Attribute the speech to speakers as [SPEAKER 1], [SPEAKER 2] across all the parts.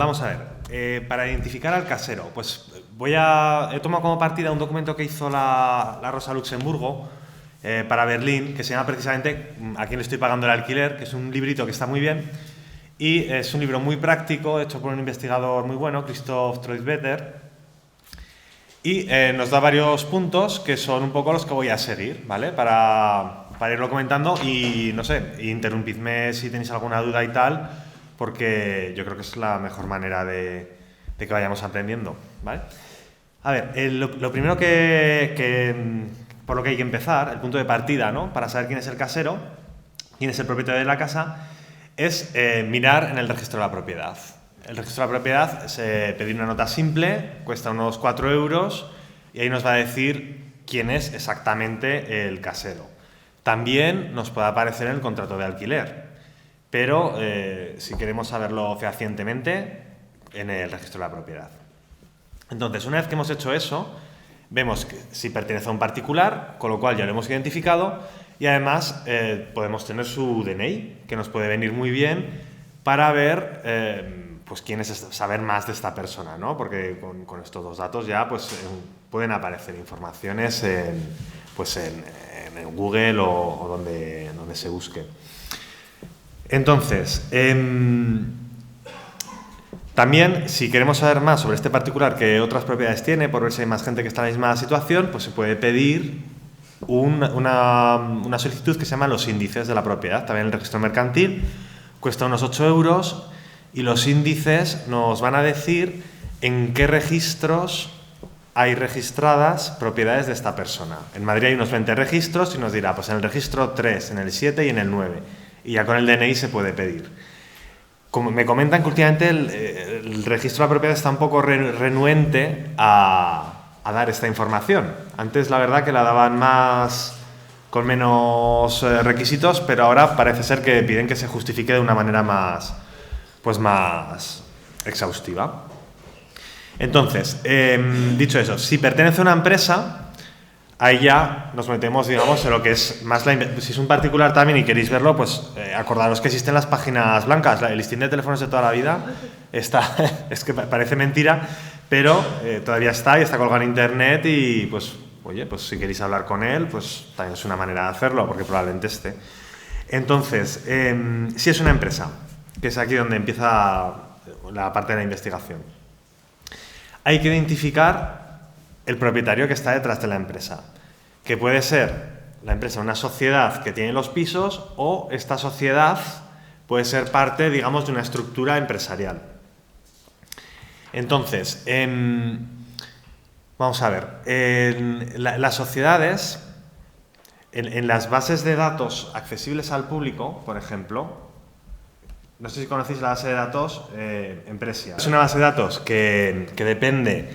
[SPEAKER 1] vamos a ver. Para identificar al casero, pues he tomado como partida un documento que hizo la Rosa Luxemburgo para Berlín, que se llama precisamente A quién le estoy pagando el alquiler, que es un librito que está muy bien. Y es un libro muy práctico, hecho por un investigador muy bueno, Christoph Troidvetter. Y nos da varios puntos que son un poco los que voy a seguir, ¿vale? Para irlo comentando y, no sé, interrumpidme si tenéis alguna duda y tal, porque yo creo que es la mejor manera de que vayamos aprendiendo, ¿vale? A ver, lo primero por lo que hay que empezar, el punto de partida, ¿no? Para saber quién es el casero, quién es el propietario de la casa, es mirar en el registro de la propiedad. El registro de la propiedad es pedir una nota simple, cuesta unos 4 euros y ahí nos va a decir quién es exactamente el casero. También nos puede aparecer en el contrato de alquiler, pero si queremos saberlo fehacientemente, en el registro de la propiedad. Entonces, una vez que hemos hecho eso, vemos que si pertenece a un particular, con lo cual ya lo hemos identificado, y además podemos tener su DNI, que nos puede venir muy bien para ver pues quién es saber más de esta persona, ¿no? Porque con estos dos datos ya pues, pueden aparecer informaciones en Google o donde se busque. Entonces, también, si queremos saber más sobre este particular que otras propiedades tiene, por ver si hay más gente que está en la misma situación, pues se puede pedir una solicitud que se llama los índices de la propiedad. También el registro mercantil cuesta unos 8 euros y los índices nos van a decir en qué registros hay registradas propiedades de esta persona. En Madrid hay unos 20 registros y nos dirá, pues en el registro 3, en el 7 y en el 9. Y ya con el DNI se puede pedir. Como me comentan que últimamente el registro de la propiedad está un poco renuente a dar esta información. Antes la verdad que la daban con menos requisitos, pero ahora parece ser que piden que se justifique de una manera más exhaustiva. Entonces, dicho eso, si pertenece a una empresa, ahí ya nos metemos, digamos, en lo que es más si es un particular también y queréis verlo, pues acordaros que existen las páginas blancas, el listín de teléfonos de toda la vida está, es que parece mentira, pero todavía está y está colgado en internet y pues, oye, pues si queréis hablar con él, pues también es una manera de hacerlo, porque probablemente esté. Entonces, si es una empresa, que es aquí donde empieza la parte de la investigación, hay que identificar el propietario que está detrás de la empresa, que puede ser la empresa una sociedad que tiene los pisos o esta sociedad puede ser parte, digamos, de una estructura empresarial. Entonces, vamos a ver, las sociedades, en las bases de datos accesibles al público, por ejemplo, no sé si conocéis la base de datos Empresia. Es una base de datos que depende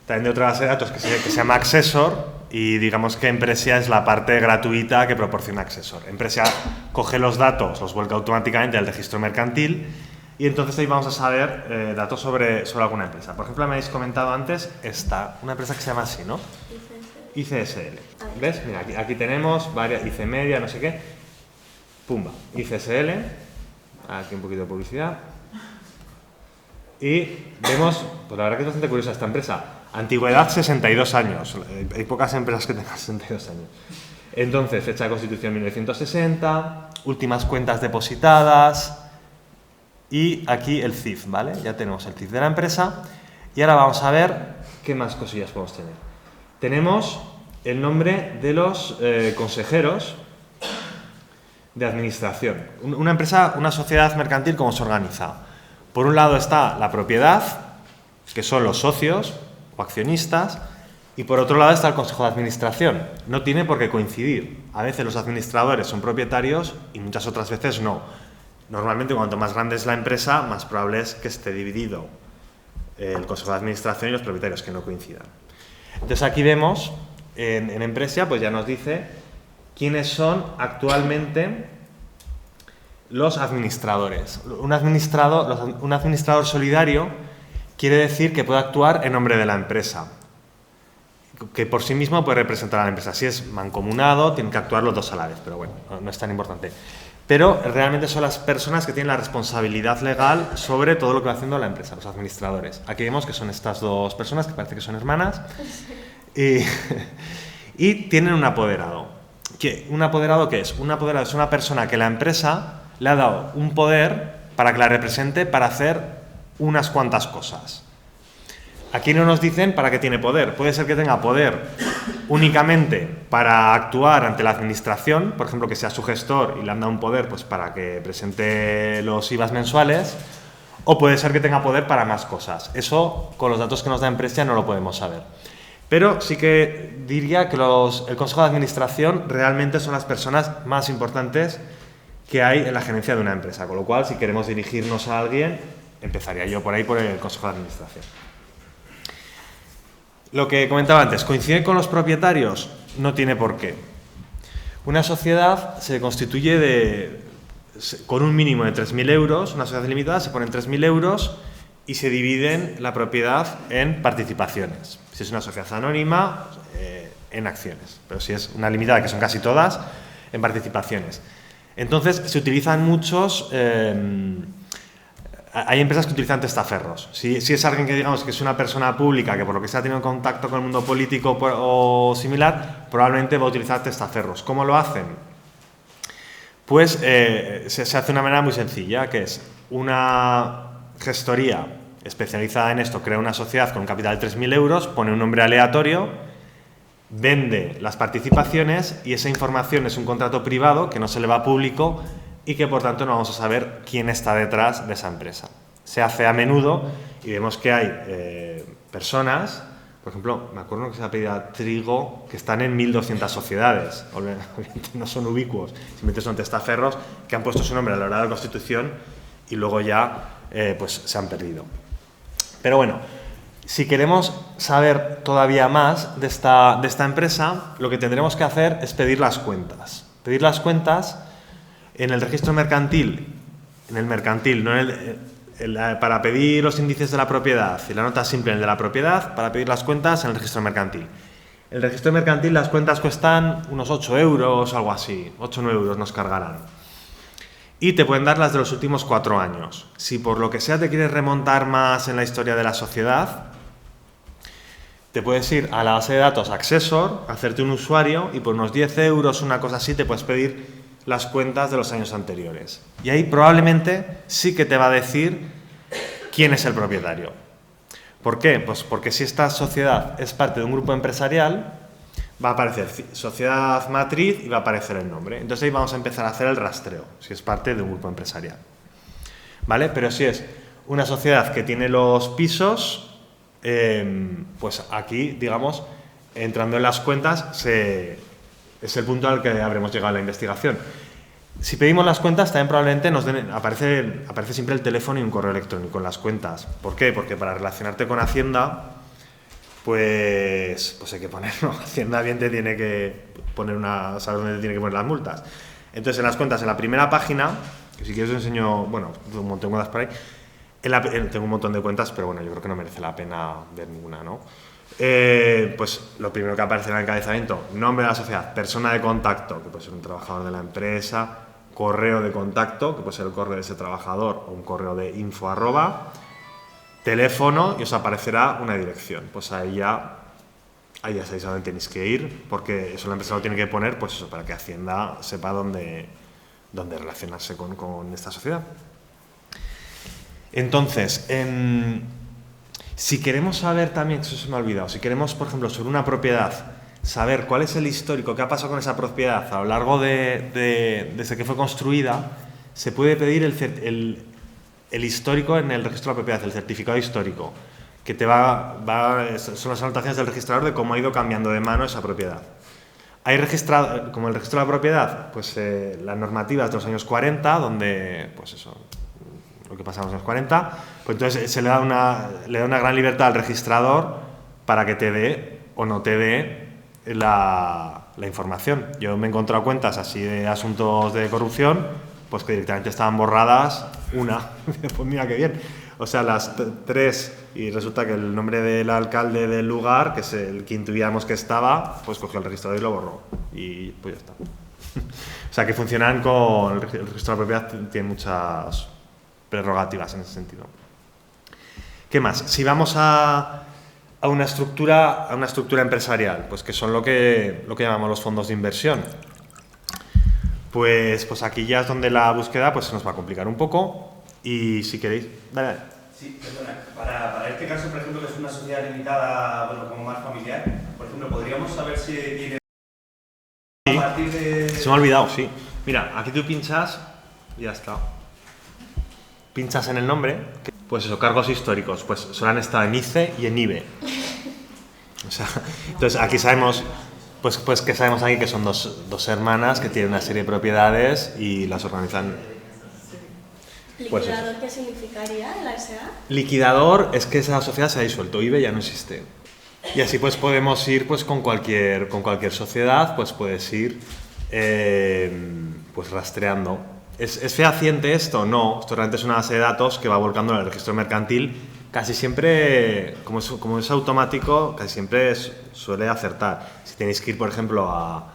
[SPEAKER 1] también de otra base de datos que se llama Accessor y digamos que Empresia es la parte gratuita que proporciona Accessor. Empresia coge los datos, los vuelca automáticamente al registro mercantil y entonces ahí vamos a saber datos sobre alguna empresa. Por ejemplo, me habéis comentado antes una empresa que se llama así, ¿no? ICSL. ¿Ves? Mira, aquí tenemos varias, IC Media, no sé qué. Pumba, ICSL. Aquí un poquito de publicidad. Y vemos, pues la verdad que es bastante curiosa esta empresa. Antigüedad 62 años. Hay pocas empresas que tengan 62 años. Entonces, fecha de constitución 1960, últimas cuentas depositadas y aquí el CIF, ¿vale? Ya tenemos el CIF de la empresa y ahora vamos a ver qué más cosillas podemos tener. Tenemos el nombre de los consejeros de administración. Una empresa, una sociedad mercantil, ¿cómo se organiza? Por un lado está la propiedad, que son los socios o accionistas, y por otro lado está el consejo de administración. No tiene por qué coincidir. A veces los administradores son propietarios y muchas otras veces no. Normalmente cuanto más grande es la empresa, más probable es que esté dividido el consejo de administración y los propietarios, que no coincidan. Entonces aquí vemos, en Empresia, pues ya nos dice quiénes son actualmente los administradores. Un administrador solidario quiere decir que puede actuar en nombre de la empresa. que por sí mismo puede representar a la empresa. Si es mancomunado, tienen que actuar los dos a la vez, pero bueno, no es tan importante. Pero realmente son las personas que tienen la responsabilidad legal sobre todo lo que va haciendo la empresa, los administradores. Aquí vemos que son estas dos personas, que parece que son hermanas, y tienen un apoderado. ¿Un apoderado qué es? Un apoderado es una persona que la empresa le ha dado un poder para que la represente para hacer unas cuantas cosas. Aquí no nos dicen para qué tiene poder. Puede ser que tenga poder únicamente para actuar ante la administración, por ejemplo, que sea su gestor y le han dado un poder pues, para que presente los IVAs mensuales, o puede ser que tenga poder para más cosas. Eso, con los datos que nos da empresa, no lo podemos saber. Pero sí que diría que el Consejo de Administración realmente son las personas más importantes que hay en la gerencia de una empresa. Con lo cual, si queremos dirigirnos a alguien, empezaría yo por ahí, por el Consejo de Administración. Lo que comentaba antes, ¿coincide con los propietarios? No tiene por qué. Una sociedad se constituye con un mínimo de 3.000 euros, una sociedad limitada se ponen 3.000 euros y se dividen la propiedad en participaciones. Si es una sociedad anónima, en acciones, pero si es una limitada, que son casi todas, en participaciones. Entonces, se utilizan muchos... hay empresas que utilizan testaferros. Si es alguien que digamos que es una persona pública que por lo que sea ha tenido contacto con el mundo político o similar, probablemente va a utilizar testaferros. ¿Cómo lo hacen? Pues se hace de una manera muy sencilla, que es una gestoría especializada en esto, crea una sociedad con un capital de 3.000 euros, pone un nombre aleatorio, vende las participaciones y esa información es un contrato privado que no se le va a público y que por tanto no vamos a saber quién está detrás de esa empresa. Se hace a menudo y vemos que hay personas, por ejemplo, me acuerdo que se ha pedido a Trigo, que están en 1.200 sociedades, obviamente no son ubicuos, simplemente son testaferros que han puesto su nombre a la hora de la Constitución y luego ya pues se han perdido. Pero bueno, si queremos saber todavía más de esta empresa, lo que tendremos que hacer es pedir las cuentas. Pedir las cuentas en el registro mercantil, no para pedir los índices de la propiedad y la nota simple en el de la propiedad, para pedir las cuentas en el registro mercantil. En el registro mercantil las cuentas cuestan unos 8 euros, algo así, 8 o 9 euros nos cargarán. Y te pueden dar las de los últimos 4 años. Si por lo que sea te quieres remontar más en la historia de la sociedad, te puedes ir a la base de datos Accessor, hacerte un usuario y por unos 10 euros, una cosa así, te puedes pedir las cuentas de los años anteriores. Y ahí probablemente sí que te va a decir quién es el propietario. ¿Por qué? Pues porque si esta sociedad es parte de un grupo empresarial, va a aparecer sociedad matriz y va a aparecer el nombre. Entonces ahí vamos a empezar a hacer el rastreo, si es parte de un grupo empresarial. ¿Vale? Pero si es una sociedad que tiene los pisos, pues aquí, digamos, entrando en las cuentas, es el punto al que habremos llegado a la investigación. Si pedimos las cuentas, también probablemente aparece siempre el teléfono y un correo electrónico en las cuentas. ¿Por qué? Porque para relacionarte con Hacienda, pues hay que ponerlo. Hacienda bien te tiene que poner saber dónde te tiene que poner las multas. Entonces, en las cuentas, en la primera página, que si quieres os enseño, bueno, un montón de cuentas por ahí, tengo un montón de cuentas, pero bueno, yo creo que no merece la pena ver ninguna, ¿no? Pues lo primero que aparece en el encabezamiento, nombre de la sociedad, persona de contacto, que puede ser un trabajador de la empresa, correo de contacto, que puede ser el correo de ese trabajador o un correo de info @, teléfono y os aparecerá una dirección. Pues ahí ya sabéis a dónde tenéis que ir, porque eso la empresa lo tiene que poner, pues eso, para que Hacienda sepa dónde relacionarse con esta sociedad. Entonces, si queremos saber también, eso se me ha olvidado, si queremos, por ejemplo, sobre una propiedad, saber cuál es el histórico, qué ha pasado con esa propiedad a lo largo desde que fue construida, se puede pedir el histórico en el registro de la propiedad, el certificado histórico, que son las anotaciones del registrador de cómo ha ido cambiando de mano esa propiedad. Hay registrado, como el registro de la propiedad, pues las normativas de los años 40, donde, pues eso, lo que pasaba en los años 40, pues entonces se le da una gran libertad al registrador para que te dé o no te dé la información. Yo me he encontrado cuentas así de asuntos de corrupción, pues que directamente estaban borradas pues mira qué bien. O sea, las tres, y resulta que el nombre del alcalde del lugar, que es el que intuíamos que estaba, pues cogió el registrador y lo borró. Y pues ya está. O sea, que funcionan con el registro de la propiedad, tiene muchas prerrogativas en ese sentido. ¿Qué más? Si vamos a una estructura empresarial, pues que son lo que llamamos los fondos de inversión. Pues aquí ya es donde la búsqueda pues se nos va a complicar un poco. Y si queréis, dale.
[SPEAKER 2] Sí, perdona. Para este caso, por ejemplo, que es una sociedad limitada, bueno, como más familiar, por ejemplo, ¿podríamos saber si tiene
[SPEAKER 1] Sí.
[SPEAKER 2] a partir de...?
[SPEAKER 1] Se me ha olvidado, sí. Mira, aquí tú pinchas y ya está. Pinchas en el nombre, pues eso, cargos históricos, pues solo han estado en ICE y en IBE. O sea, entonces aquí sabemos, pues que sabemos aquí que son dos hermanas que tienen una serie de propiedades y las organizan. Pues
[SPEAKER 3] ¿Liquidador qué significaría la SA?
[SPEAKER 1] Liquidador es que esa sociedad se ha disuelto, IBE ya no existe. Y así pues podemos ir pues con cualquier sociedad, pues puedes ir pues rastreando. ¿Es fehaciente esto? No, esto realmente es una base de datos que va volcando en el registro mercantil. Casi siempre, como es automático, casi siempre suele acertar. Si tenéis que ir, por ejemplo, a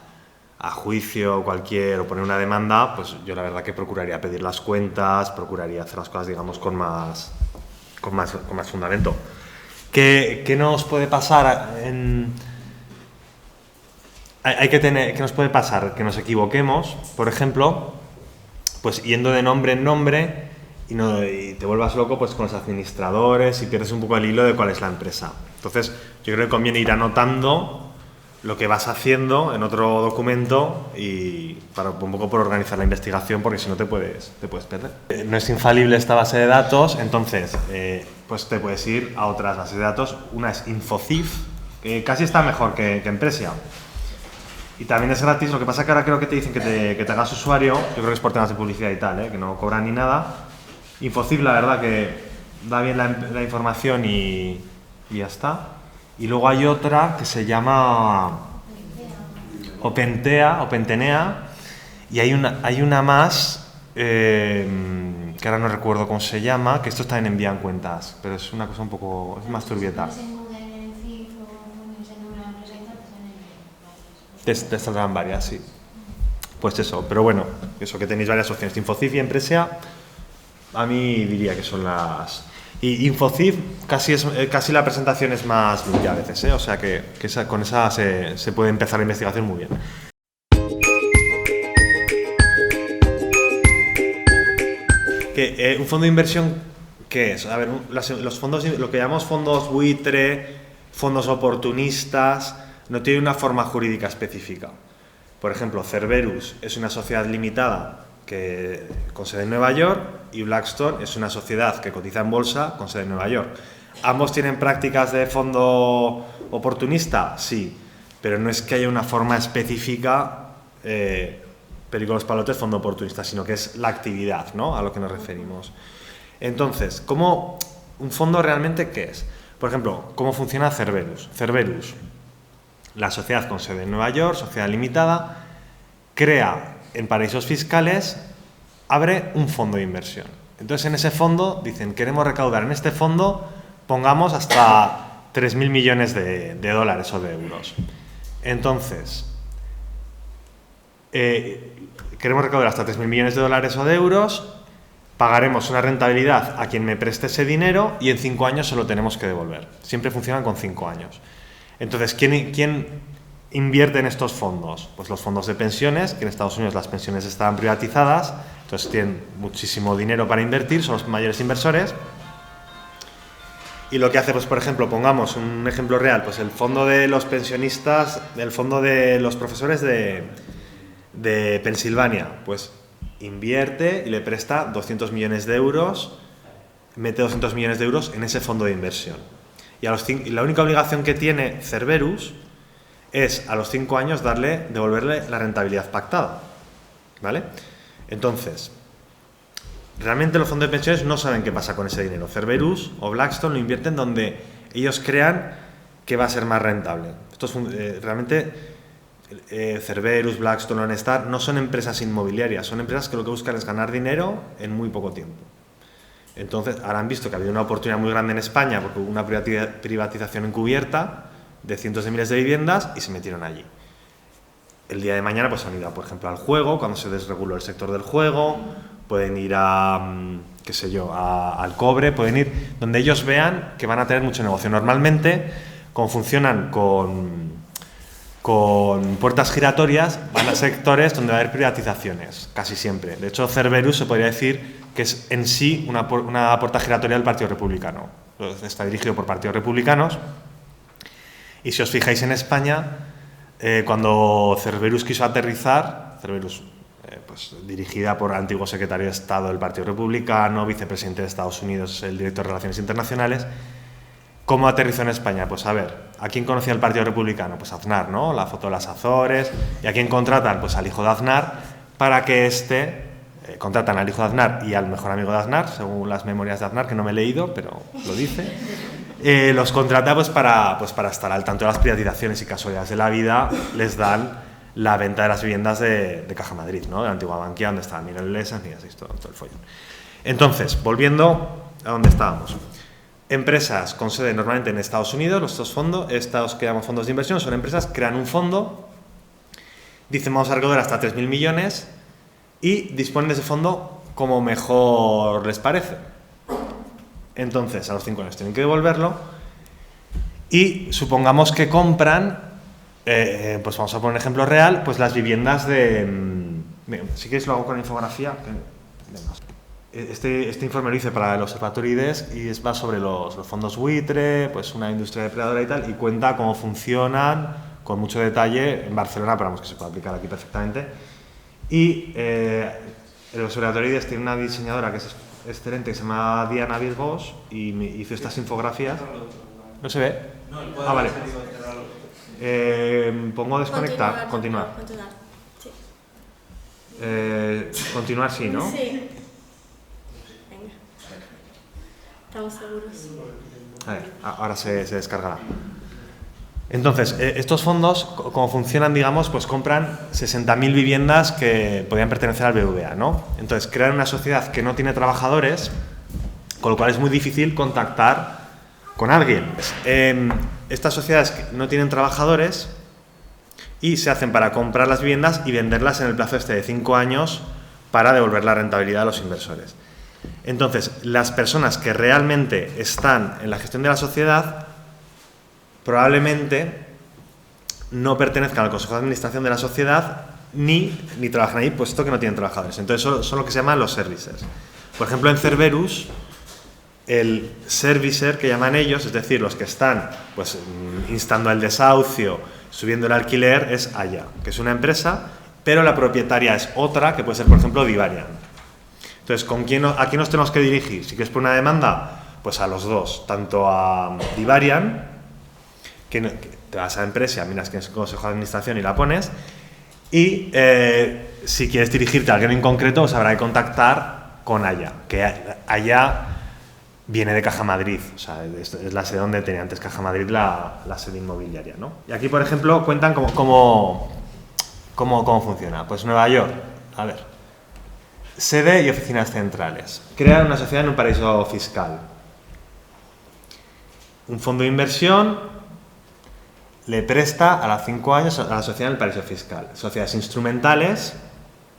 [SPEAKER 1] juicio o poner una demanda, pues yo la verdad que procuraría pedir las cuentas, procuraría hacer las cosas, digamos, con más fundamento. ¿Qué nos puede pasar? ¿Qué nos puede pasar? Que nos equivoquemos, por ejemplo, pues yendo de nombre en nombre y te vuelvas loco pues con los administradores y pierdes un poco el hilo de cuál es la empresa. Entonces, yo creo que conviene ir anotando lo que vas haciendo en otro documento y para un poco por organizar la investigación, porque si no te puedes perder. No es infalible esta base de datos, entonces pues te puedes ir a otras bases de datos. Una es Infocif, que casi está mejor que Empresia. Y también es gratis, lo que pasa que ahora creo que te dicen que te hagas usuario, yo creo que es por temas de publicidad y tal, que no cobran ni nada. Infocif, la verdad que da bien la información y ya está. Y luego hay otra que se llama Opentenea, y hay una más que ahora no recuerdo cómo se llama, que estos también envían cuentas, pero es una cosa un poco, es más turbieta. Te saldrán varias, sí. Pues eso, pero bueno, eso que tenéis varias opciones. Infocif y Empresia, a mí diría que son las... Y Infocif casi la presentación es más limpia a veces, o sea que con esa se puede empezar la investigación muy bien. Un fondo de inversión, ¿qué es? A ver, los fondos, lo que llamamos fondos buitre, fondos oportunistas, no tiene una forma jurídica específica. Por ejemplo, Cerberus es una sociedad limitada con sede en Nueva York y Blackstone es una sociedad que cotiza en bolsa con sede en Nueva York. ¿Ambos tienen prácticas de fondo oportunista? Sí, pero no es que haya una forma específica, películas palotes, fondo oportunista, sino que es la actividad, ¿no? A lo que nos referimos. Entonces, ¿un fondo realmente qué es? Por ejemplo, ¿cómo funciona Cerberus? Cerberus, la sociedad con sede en Nueva York, sociedad limitada, crea en paraísos fiscales, abre un fondo de inversión. Entonces, en ese fondo dicen, queremos recaudar en este fondo, pongamos hasta 3.000 millones de dólares o de euros. Entonces, queremos recaudar hasta 3.000 millones de dólares o de euros, pagaremos una rentabilidad a quien me preste ese dinero y en 5 años se lo tenemos que devolver. Siempre funcionan con 5 años. Entonces, ¿quién invierte en estos fondos? Pues los fondos de pensiones, que en Estados Unidos las pensiones estaban privatizadas, entonces tienen muchísimo dinero para invertir, son los mayores inversores. Y lo que hace, pues por ejemplo, pongamos un ejemplo real, pues el fondo de los pensionistas, el fondo de los profesores de Pensilvania, pues invierte y le presta 200 millones de euros, mete 200 millones de euros en ese fondo de inversión. Y la única obligación que tiene Cerberus es a los 5 años devolverle la rentabilidad pactada, ¿vale? Entonces, realmente los fondos de pensiones no saben qué pasa con ese dinero. Cerberus o Blackstone lo invierten donde ellos crean que va a ser más rentable. Realmente Cerberus, Blackstone, Lonestar no son empresas inmobiliarias, son empresas que lo que buscan es ganar dinero en muy poco tiempo. Entonces, ahora han visto que ha habido una oportunidad muy grande en España porque hubo una privatización encubierta de cientos de miles de viviendas y se metieron allí. El día de mañana pues han ido, por ejemplo, al juego, cuando se desreguló el sector del juego, pueden ir a, qué sé yo, al cobre, pueden ir donde ellos vean que van a tener mucho negocio. Normalmente, como funcionan con puertas giratorias, van a sectores donde va a haber privatizaciones, casi siempre. De hecho, Cerberus se podría decir que es en sí una puerta giratoria del Partido Republicano. Está dirigido por partidos republicanos. Y si os fijáis en España, cuando Cerberus quiso aterrizar, Cerberus, pues, dirigida por el antiguo secretario de Estado del Partido Republicano, vicepresidente de Estados Unidos, el director de Relaciones Internacionales, ¿cómo aterrizó en España? Pues a ver, ¿a quién conocía el Partido Republicano? Pues Aznar, ¿no? La foto de las Azores. ¿Y a quién contratan? Pues al hijo de Aznar, para que contratan al hijo de Aznar y al mejor amigo de Aznar, según las memorias de Aznar, que no me he leído, pero lo dice. Los contrata pues para estar al tanto de las privatizaciones y casualidades de la vida, les dan la venta de las viviendas de Caja Madrid, ¿no? De la antigua Bankia, donde estaba Miguel Lesa, en fin, así todo el follón. Entonces, volviendo a donde estábamos. Empresas con sede normalmente en Estados Unidos, estos que llamamos fondos de inversión, son empresas que crean un fondo, dicen vamos a recaudar hasta 3.000 millones y disponen de ese fondo como mejor les parece. Entonces, a los 5 años tienen que devolverlo y supongamos que compran, pues vamos a poner un ejemplo real, pues las viviendas de... si queréis lo hago con infografía. Este informe lo hice para el Observatorio IDES y va sobre los fondos buitre, pues una industria depredadora y tal, y cuenta cómo funcionan con mucho detalle en Barcelona, pero vamos, que se puede aplicar aquí perfectamente. Y el Observatorio IDES tiene una diseñadora que es excelente, que se llama Diana Virgos, y me hizo estas infografías. ¿No se ve? Ah, vale. Pongo desconectar, continuar.
[SPEAKER 3] Sí.
[SPEAKER 1] Continuar sí, ¿no?
[SPEAKER 3] Sí. Venga. Estamos seguros.
[SPEAKER 1] A ver, ahora se descargará. Entonces, estos fondos, como funcionan, digamos, pues compran 60.000 viviendas que podían pertenecer al BBVA, ¿no? Entonces, crean una sociedad que no tiene trabajadores, con lo cual es muy difícil contactar con alguien. Estas sociedades no tienen trabajadores y se hacen para comprar las viviendas y venderlas en el plazo de 5 años para devolver la rentabilidad a los inversores. Entonces, las personas que realmente están en la gestión de la sociedad probablemente no pertenezcan al Consejo de Administración de la sociedad ni trabajan ahí, puesto que no tienen trabajadores. Entonces, son lo que se llaman los servicers. Por ejemplo, en Cerberus, el servicer que llaman ellos, es decir, los que están pues instando el desahucio, subiendo el alquiler, es Haya, que es una empresa, pero la propietaria es otra, que puede ser, por ejemplo, Divarian. Entonces, ¿a quién nos tenemos que dirigir? Si quieres por una demanda, pues a los dos, tanto a Divarian, que te vas a la empresa, miras que es el Consejo de Administración y la pones, y si quieres dirigirte a alguien en concreto, pues habrá que contactar con Haya, que Haya viene de Caja Madrid, o sea, es la sede donde tenía antes Caja Madrid la sede inmobiliaria, ¿no? Y aquí, por ejemplo, cuentan cómo funciona. Pues Nueva York, a ver, sede y oficinas centrales. Crean una sociedad en un paraíso fiscal. Un fondo de inversión le presta a los 5 años a la sociedad en el paraíso fiscal. Sociedades instrumentales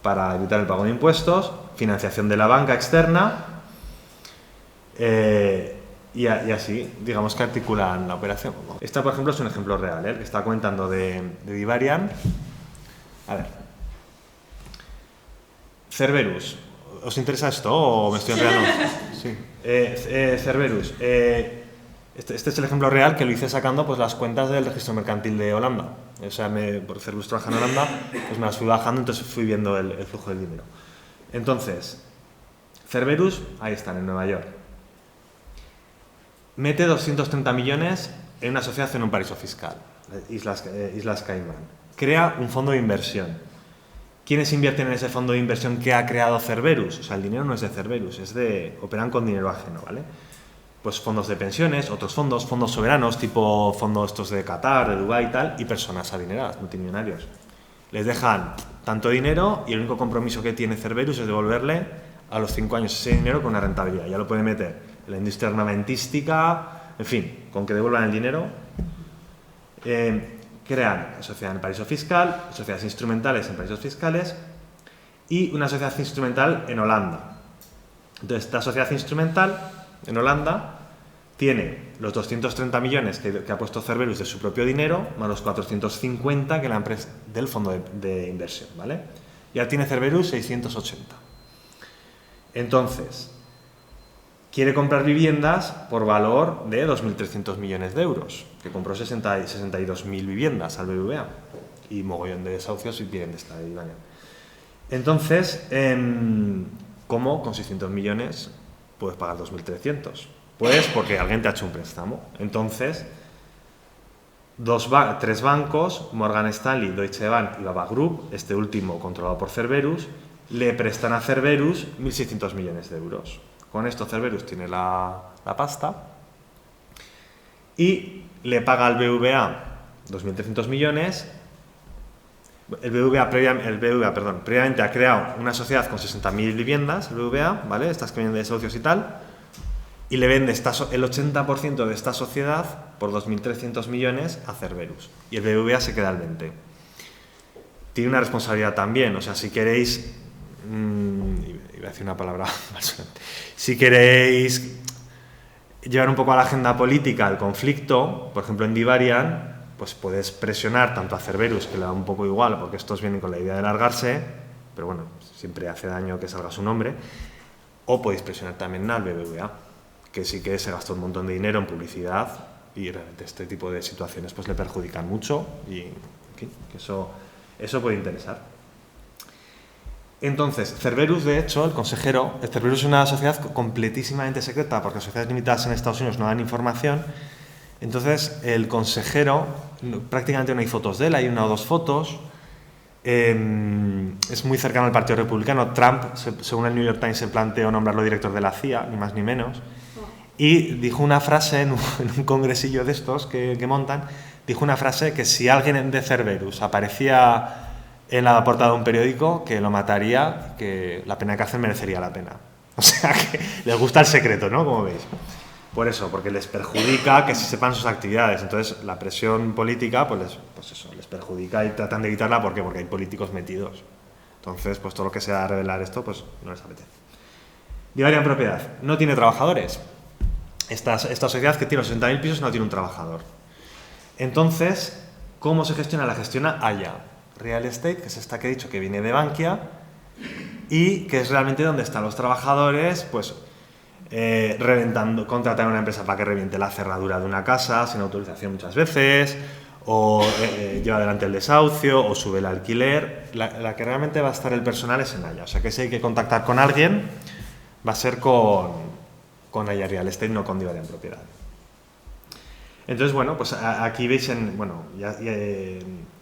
[SPEAKER 1] para evitar el pago de impuestos, financiación de la banca externa, y así, digamos que articulan la operación. Esta, por ejemplo, es un ejemplo real, el que está comentando de Divarian. A ver. Cerberus. ¿Os interesa esto o me estoy enredando? Sí. Cerberus. Este es el ejemplo real que lo hice sacando pues las cuentas del registro mercantil de Holanda. O sea, por Cerberus trabaja en Holanda, pues me las fui bajando, entonces fui viendo el flujo del dinero. Entonces, Cerberus, ahí están, en Nueva York. Mete 230 millones en una sociedad en un paraíso fiscal, Islas Caimán. Crea un fondo de inversión. ¿Quiénes invierten en ese fondo de inversión que ha creado Cerberus? O sea, el dinero no es de Cerberus, operan con dinero ajeno, ¿vale? Pues fondos de pensiones, otros fondos soberanos, tipo fondos estos de Qatar, de Dubái y tal, y personas adineradas, multimillonarios. Les dejan tanto dinero y el único compromiso que tiene Cerberus es devolverle a los 5 años ese dinero con una rentabilidad. Ya lo puede meter en la industria armamentística, en fin, con que devuelvan el dinero. Crean sociedad en el paraíso fiscal, sociedades instrumentales en paraísos fiscales y una sociedad instrumental en Holanda. Entonces, esta sociedad instrumental en Holanda tiene los 230 millones que ha puesto Cerberus de su propio dinero, más los 450 que la empresa del fondo de inversión, ¿vale? Ya tiene Cerberus 680. Entonces, quiere comprar viviendas por valor de 2.300 millones de euros, que compró 62.000 viviendas al BBVA y mogollón de desahucios y vienen de esta de Ivania. Entonces, ¿cómo con 600 millones puedes pagar 2.300? Pues porque alguien te ha hecho un préstamo. Entonces, tres bancos, Morgan Stanley, Deutsche Bank y Baba Group, este último controlado por Cerberus, le prestan a Cerberus 1.600 millones de euros. Con esto Cerberus tiene la pasta y le paga al BBVA 2.300 millones. El BBVA previamente ha creado una sociedad con 60.000 viviendas, el BBVA, ¿vale? Estas que vienen de socios y tal, y le vende el 80% de esta sociedad por 2.300 millones a Cerberus. Y el BBVA se queda al 20%. Tiene una responsabilidad también, o sea, si queréis... iba a decir una palabra malsonante. Si queréis llevar un poco a la agenda política el conflicto, por ejemplo en Divarian, pues puedes presionar tanto a Cerberus, que le da un poco igual, porque estos vienen con la idea de largarse, pero bueno, siempre hace daño que salga su nombre, o podéis presionar también al BBVA, que sí que se gastó un montón de dinero en publicidad y realmente este tipo de situaciones pues le perjudican mucho y en fin, que eso puede interesar. Entonces, Cerberus, de hecho, el consejero, Cerberus es una sociedad completísimamente secreta porque las sociedades limitadas en Estados Unidos no dan información. Entonces, el consejero, prácticamente no hay fotos de él, hay una o dos fotos. Es muy cercano al Partido Republicano. Trump, según el New York Times, se planteó nombrarlo director de la CIA, ni más ni menos. Y dijo una frase en un congresillo de estos que montan, dijo una frase que si alguien de Cerberus aparecía en la portada de un periódico, que lo mataría, que la pena de cárcel merecería la pena. O sea, que les gusta el secreto, ¿no? Como veis. Por eso, porque les perjudica que se sepan sus actividades. Entonces, la presión política, pues eso, les perjudica y tratan de evitarla. ¿Por qué? Porque hay políticos metidos. Entonces, pues todo lo que sea revelar esto, pues no les apetece. Divarian Propiedad. No tiene trabajadores. Esta sociedad que tiene los 60.000 pisos no tiene un trabajador. Entonces, ¿cómo se gestiona? La gestiona Haya Real Estate, que es esta que he dicho que viene de Bankia y que es realmente donde están los trabajadores, pues contratan a una empresa para que reviente la cerradura de una casa sin autorización muchas veces, o lleva adelante el desahucio, o sube el alquiler. La que realmente va a estar el personal es en Haya. O sea que si hay que contactar con alguien, va a ser con Haya Real Estate, no con Divarian Propiedad. Entonces, bueno, pues aquí veis en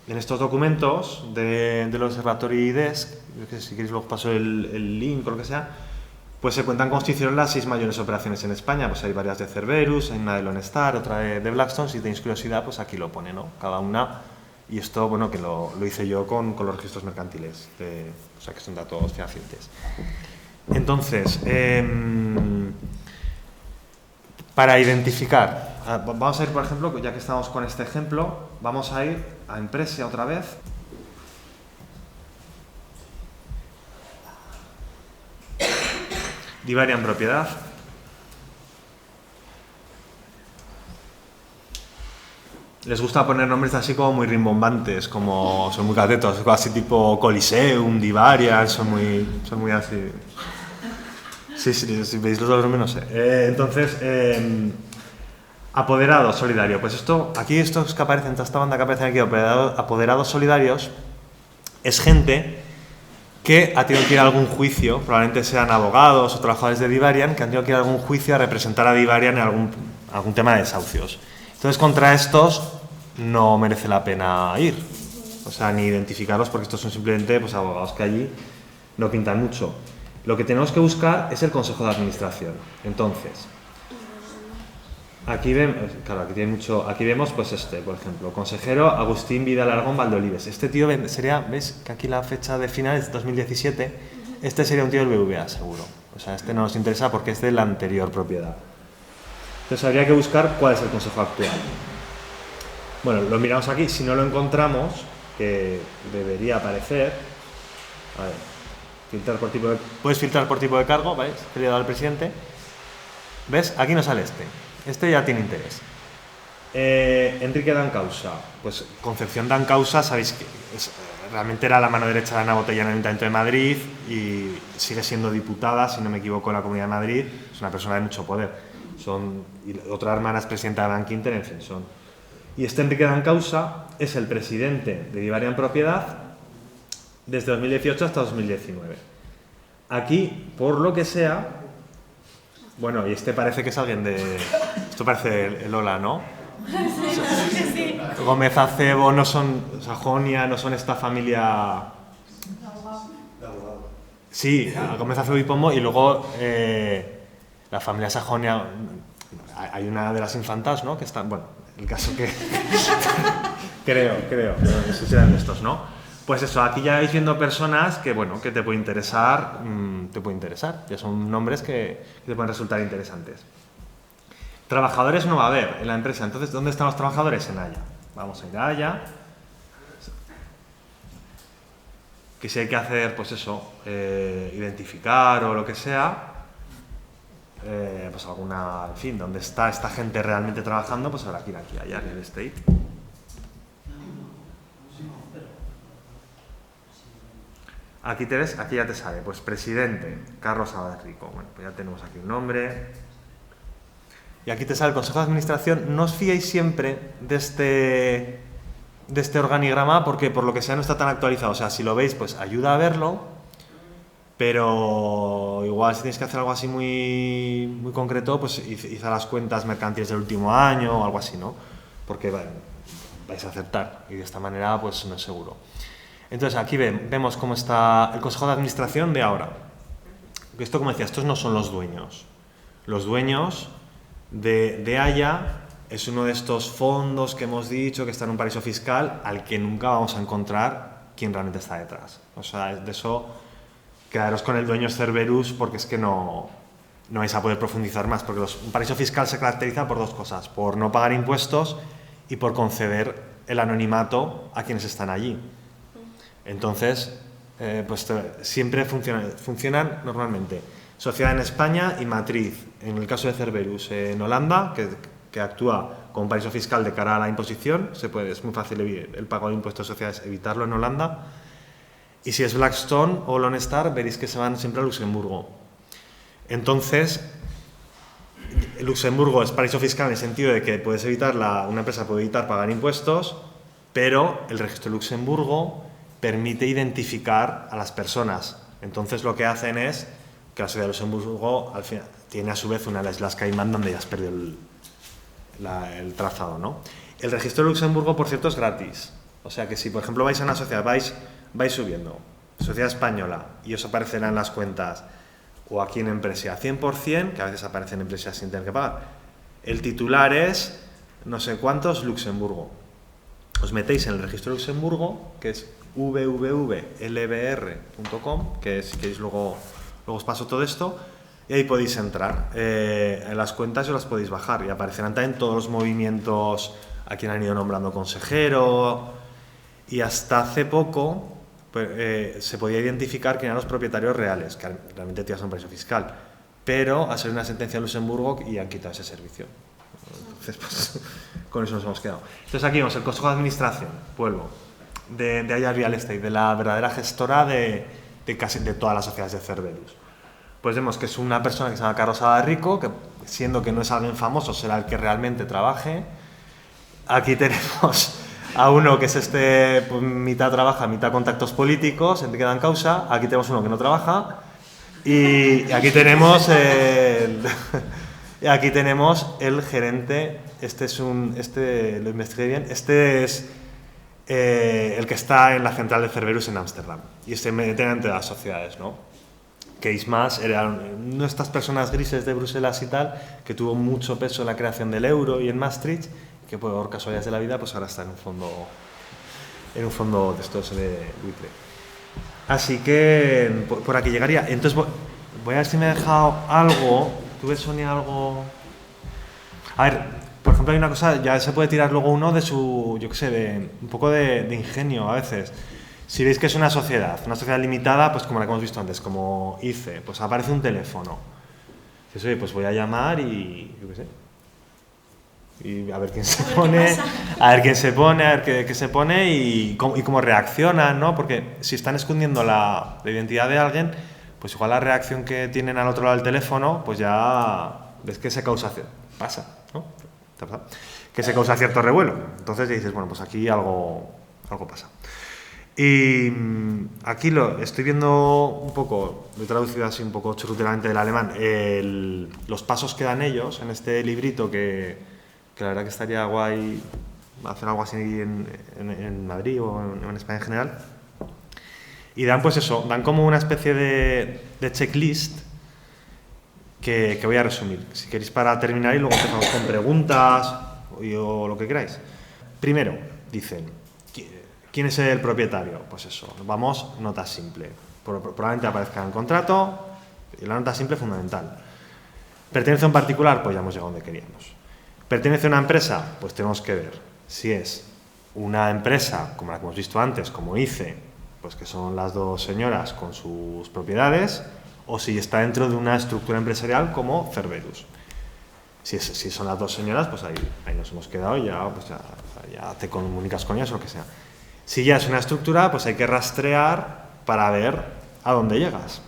[SPEAKER 1] estos documentos del Observatory Desk, que si queréis luego paso el link o lo que sea, pues se cuentan cómo se hicieron las 6 mayores operaciones en España. Pues hay varias de Cerberus, hay una de Lone Star, otra de Blackstone. Si tenéis curiosidad, pues aquí lo pone, ¿no? Cada una. Y esto, bueno, que lo hice yo con los registros mercantiles, o sea que son datos fehacientes. Entonces, para identificar, vamos a ir, por ejemplo, ya que estamos con este ejemplo, vamos a ir a Empresa otra vez. Divarian Propiedad. Les gusta poner nombres así como muy rimbombantes, como son muy catetos, así tipo Coliseum, Divarian, son muy así. Sí, si veis los nombres no sé. Entonces, Apoderados Solidario. Pues estos que aparecen, toda esta banda que aparecen aquí, Apoderados Solidarios, es gente que ha tenido que ir a algún juicio, probablemente sean abogados o trabajadores de Divarian, que han tenido que ir a algún juicio a representar a Divarian en algún tema de desahucios. Entonces, contra estos no merece la pena ir, o sea, ni identificarlos, porque estos son simplemente pues, abogados que allí no pintan mucho. Lo que tenemos que buscar es el Consejo de Administración. Entonces, aquí vemos, pues por ejemplo, consejero Agustín Vidal Aragón Valdeolives. Este tío sería, ¿ves? Que aquí la fecha de final es 2017. este sería un tío del BBVA, seguro. O sea, este no nos interesa porque es de la anterior propiedad. Entonces habría que buscar cuál es el consejo actual. Bueno, lo miramos aquí. Si no lo encontramos, que debería aparecer... A ver, filtrar por tipo de... Puedes filtrar por tipo de cargo, ¿veis? Que le he dado al presidente. ¿Ves? Aquí no sale este. Este ya tiene interés. Enrique Dancausa. Pues Concepción Dancausa, sabéis que realmente era la mano derecha de Ana Botella en el Ayuntamiento de Madrid y sigue siendo diputada, si no me equivoco, en la Comunidad de Madrid. Es una persona de mucho poder. Y otra hermana es presidenta de Bank Inter, en fin, Y este Enrique Dancausa es el presidente de Divaria en Propiedad desde 2018 hasta 2019. Aquí, por lo que sea, bueno, y este parece que es alguien de... Esto parece el Ola, ¿no?
[SPEAKER 3] Sí.
[SPEAKER 1] Gómez Acebo, no son Sajonia, no son esta familia... Sí, Gómez Acebo y Pombo, y luego la familia Sajonia, hay una de las infantas, ¿no? Que están, bueno, el caso que... creo, no sé si eran de estos, ¿no? Pues eso, aquí ya vais viendo personas que, bueno, que te puede interesar, ya son nombres que te pueden resultar interesantes. Trabajadores no va a haber en la empresa, entonces, ¿dónde están los trabajadores? En Haya. Vamos a ir a Haya. Que si hay que hacer, pues eso, identificar o lo que sea, pues alguna, en fin, donde está esta gente realmente trabajando, pues habrá que ir aquí, Haya, Real Estate. Aquí te ves, aquí ya te sale, pues presidente, Carlos Abad Rico. Bueno, pues ya tenemos aquí un nombre. Y aquí te sale el Consejo de Administración. No os fiéis siempre de este organigrama porque por lo que sea no está tan actualizado. O sea, si lo veis, pues ayuda a verlo, pero igual si tenéis que hacer algo así muy, muy concreto, pues id a las cuentas mercantiles del último año o algo así, ¿no? Porque vais a aceptar y de esta manera pues no es seguro. Entonces aquí vemos cómo está el Consejo de Administración de ahora. Esto, como decía, estos no son los dueños. Los dueños de Haya es uno de estos fondos que hemos dicho que está en un paraíso fiscal al que nunca vamos a encontrar quién realmente está detrás. O sea, de eso quedaros con el dueño Cerberus porque es que no vais a poder profundizar más, porque un paraíso fiscal se caracteriza por dos cosas: por no pagar impuestos y por conceder el anonimato a quienes están allí. Entonces, pues siempre funcionan normalmente sociedad en España y matriz, en el caso de Cerberus en Holanda, que actúa como paraíso fiscal de cara a la imposición. Es muy fácil el pago de impuestos de sociedades, evitarlo en Holanda. Y si es Blackstone o Lone Star, veréis que se van siempre a Luxemburgo. Entonces, Luxemburgo es paraíso fiscal en el sentido de que una empresa puede evitar pagar impuestos, pero el registro de Luxemburgo permite identificar a las personas. Entonces lo que hacen es que la sociedad de Luxemburgo al final tiene a su vez una de las Islas Caimán donde ya has perdido el trazado, ¿no? El registro de Luxemburgo, por cierto, es gratis. O sea que si, por ejemplo, vais a una sociedad, vais subiendo, sociedad española, y os aparecerán las cuentas, o aquí en Empresa 100%, que a veces aparecen en Empresa sin tener que pagar, el titular es no sé cuántos Luxemburgo. Os metéis en el registro de Luxemburgo, que es www.lbr.com, que si queréis luego os paso todo esto, y ahí podéis entrar en las cuentas y os las podéis bajar y aparecerán también todos los movimientos a quien han ido nombrando consejero, y hasta hace poco se podía identificar quién eran los propietarios reales, que realmente tenían un paraíso fiscal, pero ha salido una sentencia en Luxemburgo y han quitado ese servicio. Entonces, pues, con eso nos hemos quedado. Entonces aquí vemos el Consejo de Administración, vuelvo, de Haya Real Estate, de la verdadera gestora de casi de todas las sociedades de Cerberus. Pues vemos que es una persona que se llama Carlos Abad Rico, que siendo que no es alguien famoso, será el que realmente trabaje. Aquí tenemos a uno que es pues, mitad trabaja, mitad contactos políticos, Enrique Dancausa. Aquí tenemos uno que no trabaja. Y aquí tenemos el gerente. Lo investigué bien. Este es el que está en la central de Cerberus en Ámsterdam. Y este mete entre las sociedades, ¿no? Kees Mas era una de estas personas grises de Bruselas y tal, que tuvo mucho peso en la creación del euro y en Maastricht, que por casualidades de la vida pues ahora está en un fondo de estos de buitre. Así que por aquí llegaría. Entonces voy a ver si me he dejado algo. ¿Tú ves, Sonia, algo? A ver, por ejemplo, hay una cosa, ya se puede tirar luego uno de su, yo qué sé, de un poco de ingenio a veces. Si veis que es una sociedad limitada, pues como la que hemos visto antes, como ICE, pues aparece un teléfono. Dices, oye, pues voy a llamar y, yo qué sé, y a ver quién se pone, a ver quién se pone, a ver qué se pone y cómo reaccionan, ¿no? Porque si están escondiendo la identidad de alguien, pues igual la reacción que tienen al otro lado del teléfono, pues ya ves que se causa, pasa, ¿no? ¿Te ha pasado? Que se causa cierto revuelo. Entonces dices, bueno, pues aquí algo pasa. Y aquí lo estoy viendo un poco, lo he traducido así un poco churruteramente del alemán, los pasos que dan ellos en este librito que la verdad que estaría guay hacer algo así en Madrid o en España en general. Y dan pues eso, dan como una especie de checklist que voy a resumir. Si queréis para terminar y luego empezamos con preguntas o lo que queráis. Primero, dicen, ¿quién es el propietario? Pues eso, vamos, nota simple. Probablemente aparezca en el contrato y la nota simple es fundamental. ¿Pertenece a un particular? Pues ya hemos llegado donde queríamos. ¿Pertenece a una empresa? Pues tenemos que ver si es una empresa, como la que hemos visto antes, como ICE, pues que son las dos señoras con sus propiedades, o si está dentro de una estructura empresarial como Cerberus. Si son las dos señoras, pues ahí nos hemos quedado y ya te comunicas con ellas o lo que sea. Si ya es una estructura, pues hay que rastrear para ver a dónde llegas.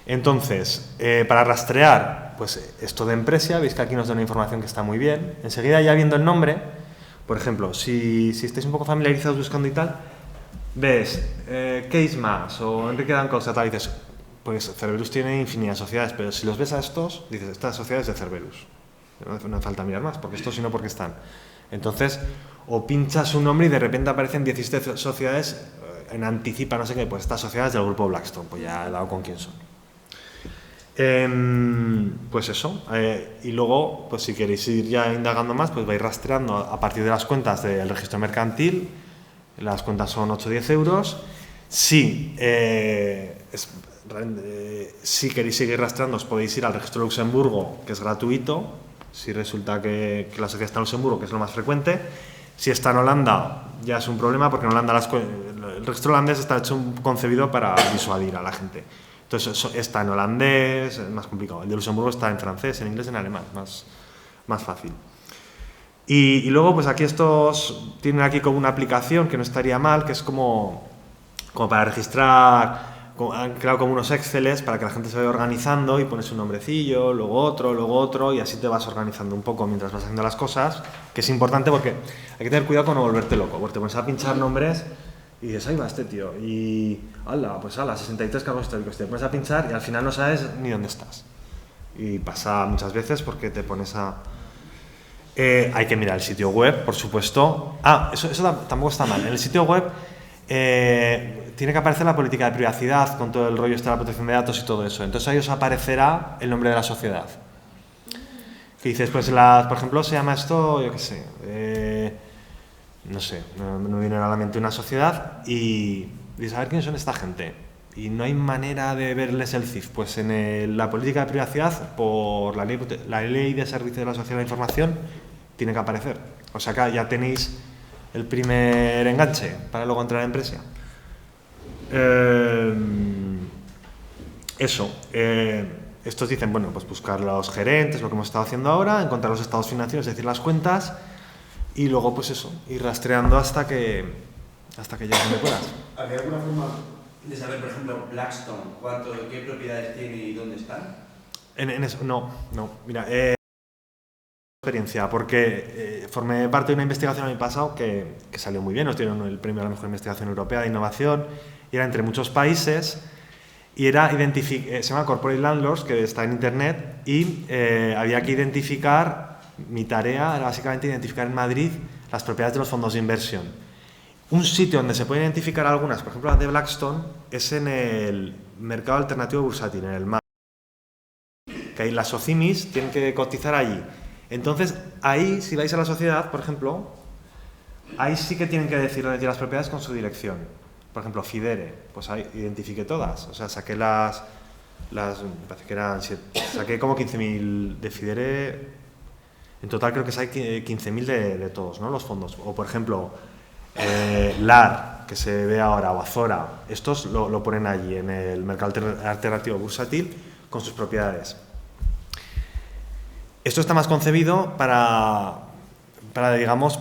[SPEAKER 1] Entonces, para rastrear, pues esto de empresa, veis que aquí nos da una información que está muy bien. Enseguida, ya viendo el nombre, por ejemplo, si estáis un poco familiarizados buscando y tal, ves Case Más o Enrique Dancausa, tal, y dices, pues Cerberus tiene infinidad de sociedades, pero si los ves a estos, dices, estas sociedades de Cerberus. No hace falta mirar más, porque estos sí no porque están. Entonces, o pinchas un nombre y de repente aparecen 17 sociedades en anticipa, no sé qué, pues estas sociedades del grupo Blackstone, pues ya he dado con quién son. Pues eso, y luego, pues si queréis ir ya indagando más, pues vais rastreando a partir de las cuentas del registro mercantil. Las cuentas son 8 o 10 euros. Si queréis seguir rastreando, os podéis ir al registro de Luxemburgo, que es gratuito. Si resulta que la sociedad está en Luxemburgo, que es lo más frecuente. Si está en Holanda, ya es un problema, porque en Holanda el registro holandés está concebido para disuadir a la gente. Entonces eso está en holandés, es más complicado. El de Luxemburgo está en francés, en inglés, en alemán, más fácil. Y luego, pues aquí estos tienen aquí como una aplicación que no estaría mal, que es como para registrar. Han creado como unos Exceles para que la gente se vaya organizando y pones un nombrecillo, luego otro, y así te vas organizando un poco mientras vas haciendo las cosas, que es importante porque hay que tener cuidado con no volverte loco, porque te pones a pinchar nombres y dices, ahí va este tío, y ala, 63 cargos históricos, te pones a pinchar y al final no sabes ni dónde estás. Y pasa muchas veces porque te pones a... hay que mirar el sitio web, por supuesto. Eso tampoco está mal. En el sitio web tiene que aparecer la política de privacidad con todo el rollo de la protección de datos y todo eso. Entonces ahí os aparecerá el nombre de la sociedad. Que dices, pues por ejemplo se llama esto, yo qué sé, no sé, no me viene a la mente una sociedad y dices, a ver quién son esta gente. Y no hay manera de verles el CIF. Pues en la política de privacidad, por la ley de servicio de la sociedad de la información, tiene que aparecer. O sea que ya tenéis el primer enganche para luego entrar en empresa. Estos dicen, bueno, pues buscar los gerentes, lo que hemos estado haciendo ahora, encontrar los estados financieros, es decir, las cuentas, y luego pues eso, ir rastreando hasta que llegues donde puedas.
[SPEAKER 2] ¿Había alguna forma de saber, por ejemplo, Blackstone, qué propiedades tiene y dónde están?
[SPEAKER 1] En eso, no, mira, experiencia, porque formé parte de una investigación el año pasado que salió muy bien, nos dieron el premio a la mejor investigación europea de innovación, y era entre muchos países, y era se llama Corporate Landlords, que está en internet, y había que identificar, mi tarea era básicamente identificar en Madrid las propiedades de los fondos de inversión. Un sitio donde se pueden identificar algunas, por ejemplo la de Blackstone, es en el mercado alternativo bursátil, en el MAB, que ahí las SOCIMIs tienen que cotizar allí. Entonces, ahí, si vais a la sociedad, por ejemplo, ahí sí que tienen que decir las propiedades con su dirección. por ejemplo, Fidere, pues ahí identifiqué todas. O sea, saqué me parece que eran saqué como 15.000 de Fidere. En total creo que hay 15.000 de todos, ¿no? Los fondos. O, por ejemplo, LAR, que se ve ahora, o Azora, estos lo ponen allí en el mercado alternativo bursátil con sus propiedades. Esto está más concebido para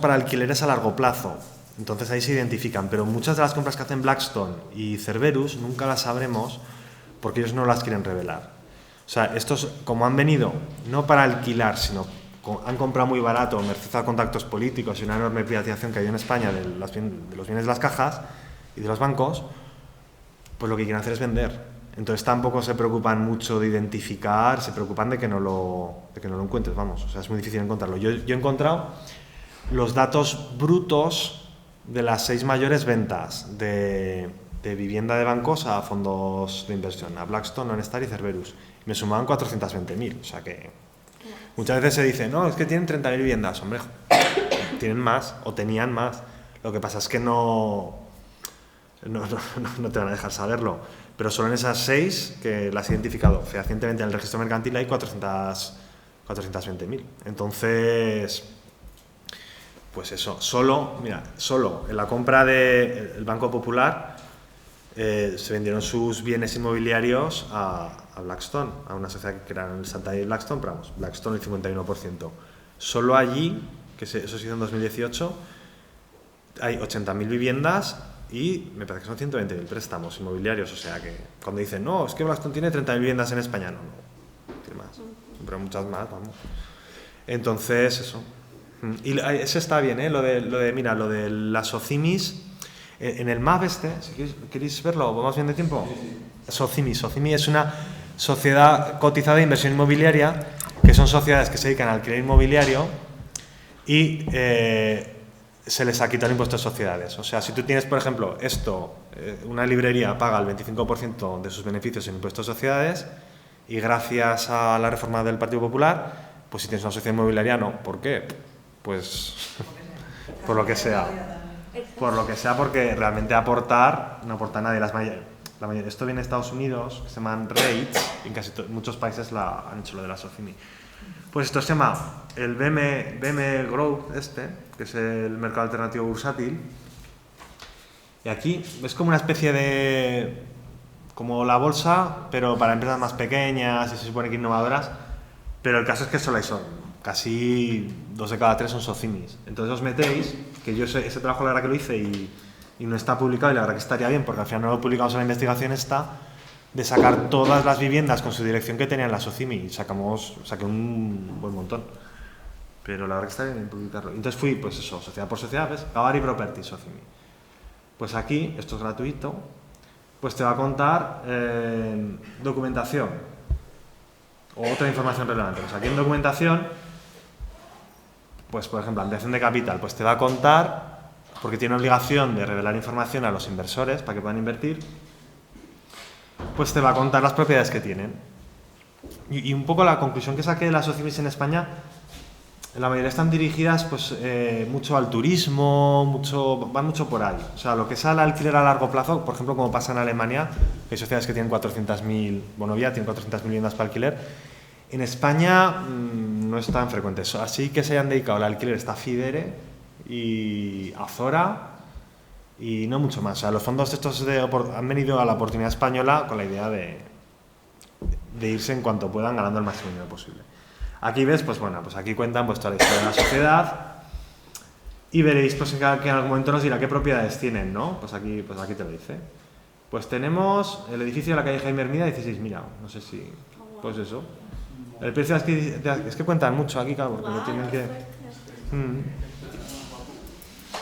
[SPEAKER 1] alquileres a largo plazo. Entonces ahí se identifican, pero muchas de las compras que hacen Blackstone y Cerberus nunca las sabremos porque ellos no las quieren revelar. O sea, estos, como han venido no para alquilar, sino han comprado muy barato, merced a contactos políticos y una enorme privatización que hay en España de los bienes de las cajas y de los bancos, pues lo que quieren hacer es vender. Entonces tampoco se preocupan mucho de identificar, se preocupan de que no lo encuentres, vamos. O sea, es muy difícil encontrarlo. Yo he encontrado los datos brutos de las 6 mayores ventas de vivienda de bancos a fondos de inversión, a Blackstone, OnStar y Cerberus. Me sumaban 420.000, o sea que muchas veces se dice, no, es que tienen 30.000 viviendas, hombre, tienen más o tenían más. Lo que pasa es que no te van a dejar saberlo, pero solo en esas 6 que las he identificado fehacientemente en el registro mercantil hay 420.000. Entonces, pues eso, solo en la compra del Banco Popular se vendieron sus bienes inmobiliarios a Blackstone, a una sociedad que era el Santander Blackstone, pero vamos, Blackstone el 51%. Solo allí, eso se hizo en 2018, hay 80.000 viviendas y me parece que son 120.000 préstamos inmobiliarios. O sea que cuando dicen, no, es que Blackstone tiene 30.000 viviendas en España, no, tiene más, pero muchas más, vamos. Entonces, eso. Y ese está bien, lo de las SOCIMIs. En el MAP si queréis verlo, ¿vamos bien de tiempo? SOCIMI es una sociedad cotizada de inversión inmobiliaria, que son sociedades que se dedican al alquiler inmobiliario y se les ha quitado el impuesto de sociedades. O sea, si tú tienes, por ejemplo, una librería paga el 25% de sus beneficios en impuestos de sociedades y gracias a la reforma del Partido Popular, pues si tienes una sociedad inmobiliaria, no. ¿Por qué? Pues por lo que sea. Por lo que sea, porque realmente no aporta nadie. Esto viene de Estados Unidos, que se llaman REITs, y en muchos países han hecho lo de la SOCIMI. Pues esto se llama el BM Growth, que es el mercado alternativo bursátil. Y aquí es como una especie de... como la bolsa, pero para empresas más pequeñas y se supone que innovadoras. Pero el caso es que solo hay casi 2 de cada 3 son SOCIMIs. Entonces os metéis, que yo ese trabajo la verdad que lo hice y no está publicado, y la verdad que estaría bien, porque al final no lo publicamos en la investigación de sacar todas las viviendas con su dirección que tenían la SOCIMI, y saqué un buen montón. Pero la verdad que estaría bien publicarlo. Entonces fui, pues eso, sociedad por sociedad, ¿ves? Gavari Property, SOCIMI. Pues aquí, esto es gratuito, pues te va a contar documentación o otra información relevante. Pues aquí en documentación, pues por ejemplo, ampliación de capital, pues te va a contar, porque tiene obligación de revelar información a los inversores para que puedan invertir, pues te va a contar las propiedades que tienen. Y un poco la conclusión que saqué de las SOCIMIs en España, la mayoría están dirigidas pues mucho al turismo, van mucho por ahí. O sea, lo que es al alquiler a largo plazo, por ejemplo, como pasa en Alemania, que hay sociedades que tienen 400.000, Bonovia tiene 400.000 viviendas para alquiler. En España no es tan frecuente eso. Así que se hayan dedicado al alquiler está Fidere y Azora y no mucho más. O sea, los fondos estos han venido a la oportunidad española con la idea de irse en cuanto puedan ganando el máximo dinero posible. Aquí ves, pues bueno, pues aquí cuentan pues toda la historia de la sociedad y veréis pues que en algún momento nos dirá qué propiedades tienen, ¿no? Pues aquí te lo dice. Pues tenemos el edificio de la calle Jaime Hermida 16, mira, no sé si... pues eso. El precio es que cuentan mucho aquí, claro, porque tienen que...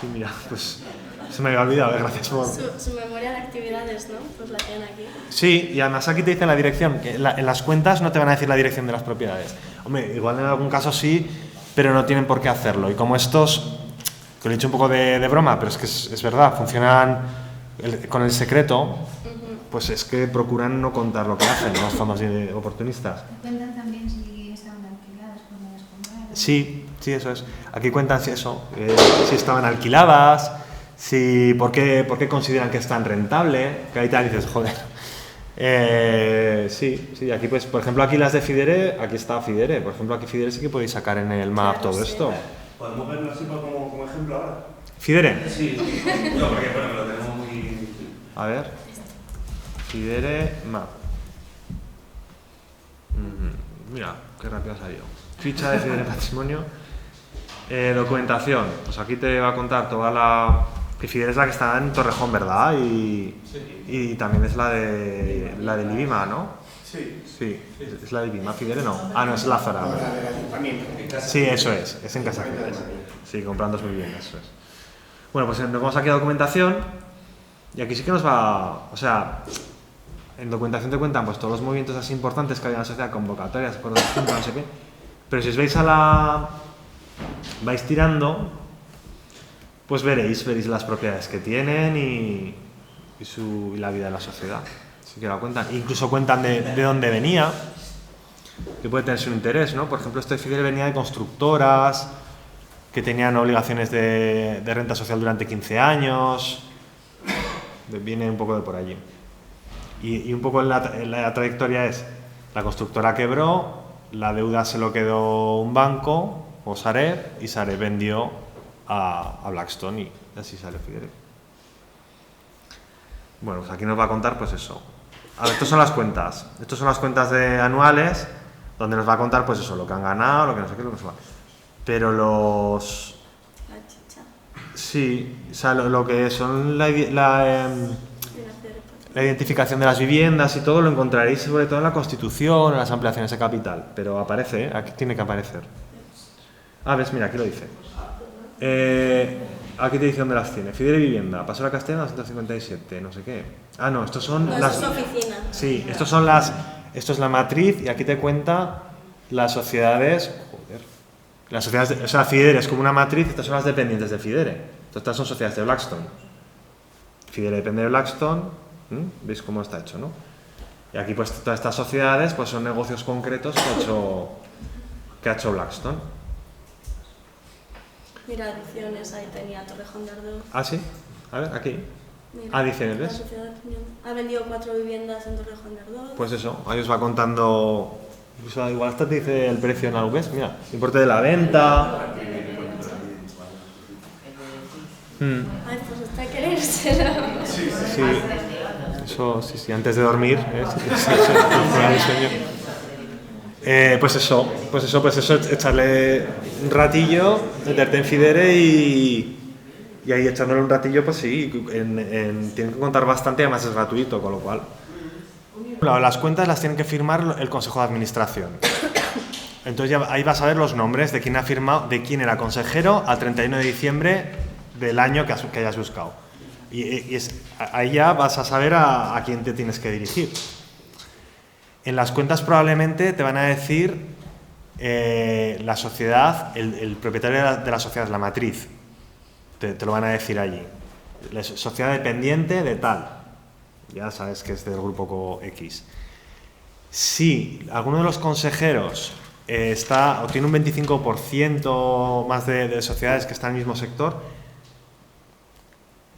[SPEAKER 1] Sí, mira, pues se me había olvidado, gracias por...
[SPEAKER 3] Su memoria de actividades, ¿no? Pues la tienen aquí.
[SPEAKER 1] Sí, y además aquí te dicen la dirección, que en las cuentas no te van a decir la dirección de las propiedades. Hombre, igual en algún caso sí, pero no tienen por qué hacerlo. Y como estos, que lo he dicho un poco de broma, pero es que es verdad, funcionan con el secreto, pues es que procuran no contar lo que hacen los fondos oportunistas.
[SPEAKER 4] ¿Cuentan también si estaban alquiladas cuando las compraron?
[SPEAKER 1] Sí, eso es. Aquí cuentan si estaban alquiladas, ¿Por qué consideran que es tan rentable? Que ahí te dices, joder. Sí, aquí pues, por ejemplo, aquí las de Fidere, aquí está Fidere. Por ejemplo, aquí Fidere sí que podéis sacar en el map
[SPEAKER 3] Claro,
[SPEAKER 1] todo
[SPEAKER 3] sí.
[SPEAKER 1] esto.
[SPEAKER 2] ¿Podemos verlo así como ejemplo ahora?
[SPEAKER 1] Fidere.
[SPEAKER 2] Sí. No, porque bueno, lo tenemos muy...
[SPEAKER 1] A ver. Fidere map. Mira, qué rápido ha salido. Ficha de Fidere Patrimonio. Documentación. Pues aquí te va a contar toda la... Que Fidere es la que está en Torrejón, ¿verdad? Y también es la de Libima, ¿no?
[SPEAKER 2] Sí.
[SPEAKER 1] Sí, es la de Libima. Fidere no. Ah, no, es Lázara. Sí, eso es en Casa Fidere. Sí, comprando muy bien, eso es. Bueno, pues nos vamos aquí a documentación y aquí sí que nos va... O sea, en documentación te cuentan pues todos los movimientos así importantes que hay en la sociedad, convocatorias, acuerdos de junta, no sé qué. Pero si os veis vais tirando, pues veréis las propiedades que tienen y la vida de la sociedad. Así que la cuentan. Incluso cuentan de dónde venía, que puede tener su interés, ¿no? Por ejemplo, este Fidere venía de constructoras que tenían obligaciones de renta social durante 15 años. Viene un poco de por allí. Y un poco la trayectoria es: la constructora quebró, la deuda se lo quedó un banco, o Sareb, y Sareb vendió a Blackstone y así sale Fidere. Bueno, pues aquí nos va a contar pues eso. A ver, estas son las cuentas. Estas son las cuentas anuales, donde nos va a contar pues eso, lo que han ganado, lo que no sé qué, lo que no sé qué. Pero los...
[SPEAKER 3] La chicha.
[SPEAKER 1] Sí, o sea, lo que son la identificación de las viviendas y todo lo encontraréis sobre todo en la Constitución, en las ampliaciones de capital. Pero aparece, aquí tiene que aparecer. Ah, ves, mira, aquí lo dice. Aquí te dice dónde las tiene. Fidere Vivienda, Paseo de la Castellana 257, no sé qué. Ah, no, estos son
[SPEAKER 3] No,
[SPEAKER 1] las...
[SPEAKER 3] eso es oficina.
[SPEAKER 1] Sí, estos son esto es la matriz y aquí te cuenta las sociedades... Joder. Las sociedades, o sea, Fidere es como una matriz, estas son las dependientes de Fidere. Entonces, estas son sociedades de Blackstone. Fidere depende de Blackstone, ¿veis cómo está hecho, no? Y aquí pues todas estas sociedades pues son negocios concretos que ha hecho Blackstone.
[SPEAKER 3] Mira, adiciones, ahí tenía Torrejón de Ardoz.
[SPEAKER 1] Ah, sí, a ver, aquí.
[SPEAKER 3] Mira,
[SPEAKER 1] Adiciones,
[SPEAKER 3] la
[SPEAKER 1] ¿ves?
[SPEAKER 3] sociedad ha vendido 4 viviendas en Torrejón de Ardoz.
[SPEAKER 1] Pues eso, ahí os va contando. O sea, igual hasta te dice el precio en algo, ¿ves? Mira, importe de la venta.
[SPEAKER 3] Ay, pues está a querérselo.
[SPEAKER 1] Sí, eso, sí, antes de dormir, fuera de sueño. Pues eso, echarle un ratillo, meterte en Fidere y ahí echándole un ratillo, pues sí, tienen que contar bastante, además es gratuito, con lo cual. Las cuentas las tiene que firmar el Consejo de Administración. Entonces ya ahí vas a ver los nombres de quién ha firmado, de quién era consejero al 31 de diciembre del año que hayas buscado. Ahí ya vas a saber a quién te tienes que dirigir. En las cuentas probablemente te van a decir la sociedad, el propietario de la sociedad, la matriz. Te lo van a decir allí. La sociedad dependiente de tal. Ya sabes que es del grupo X. Si alguno de los consejeros o tiene un 25% más de sociedades que están en el mismo sector,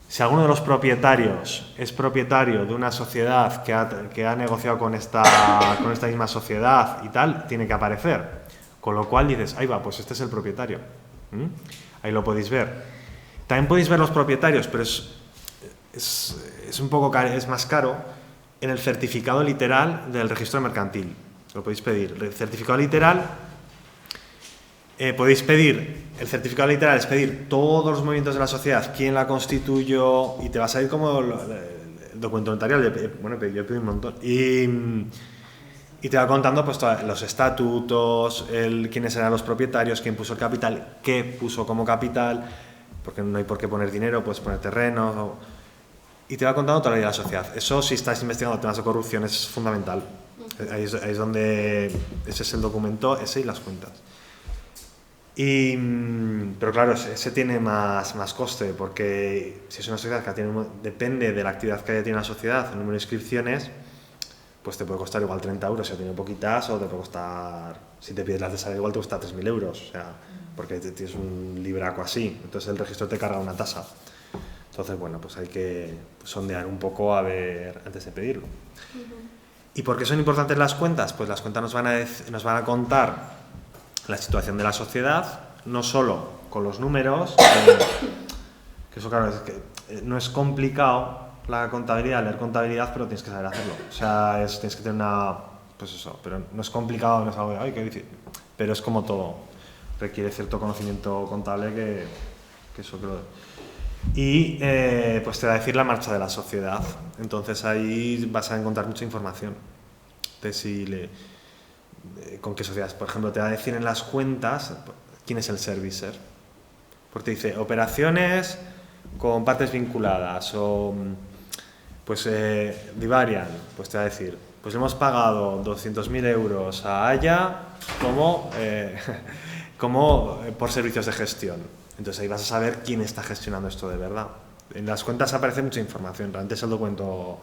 [SPEAKER 1] si alguno de los propietarios es propietario de una sociedad que ha negociado con esta misma sociedad y tal, tiene que aparecer. Con lo cual dices, ahí va, pues este es el propietario. Ahí lo podéis ver. También podéis ver los propietarios, pero es un poco caro, es más caro en el certificado literal del registro mercantil. Lo podéis pedir. El certificado literal, el certificado literal es pedir todos los movimientos de la sociedad, quién la constituyó, y te va a salir como el documento notarial. Bueno, yo pedí un montón. Y te va contando pues los estatutos, quiénes eran los propietarios, quién puso el capital, qué puso como capital, porque no hay por qué poner dinero, puedes poner terreno. Y te va contando toda la vida de la sociedad. Eso, si estás investigando temas de corrupción, es fundamental. Ahí es donde... Ese es el documento, ese y las cuentas. Pero claro, ese tiene más coste, porque si es una sociedad que depende de la actividad que haya tenido la sociedad, el número de inscripciones, pues te puede costar igual 30 euros si ha tenido poquitas, o te puede costar, si te pides las de salario, igual te cuesta 3.000 euros, o sea, porque tienes un libraco así, entonces el registro te carga una tasa. Entonces, bueno, pues hay que sondear un poco a ver antes de pedirlo. ¿Y por qué son importantes las cuentas? Pues las cuentas nos van a contar la situación de la sociedad, no solo con los números, que eso claro, es que no es complicado la contabilidad, leer contabilidad, pero tienes que saber hacerlo. O sea, tienes que tener una... Pues eso, pero no es complicado, no es algo de, ay, qué difícil. Pero es como todo, requiere cierto conocimiento contable que eso creo. Y pues te va a decir la marcha de la sociedad. Entonces ahí vas a encontrar mucha información de con qué sociedades. Por ejemplo, te va a decir en las cuentas quién es el servicer. Porque te dice operaciones con partes vinculadas o pues Divarian, pues te va a decir, pues hemos pagado 200.000 euros a Haya como por servicios de gestión. Entonces ahí vas a saber quién está gestionando esto de verdad. En las cuentas aparece mucha información, realmente es el documento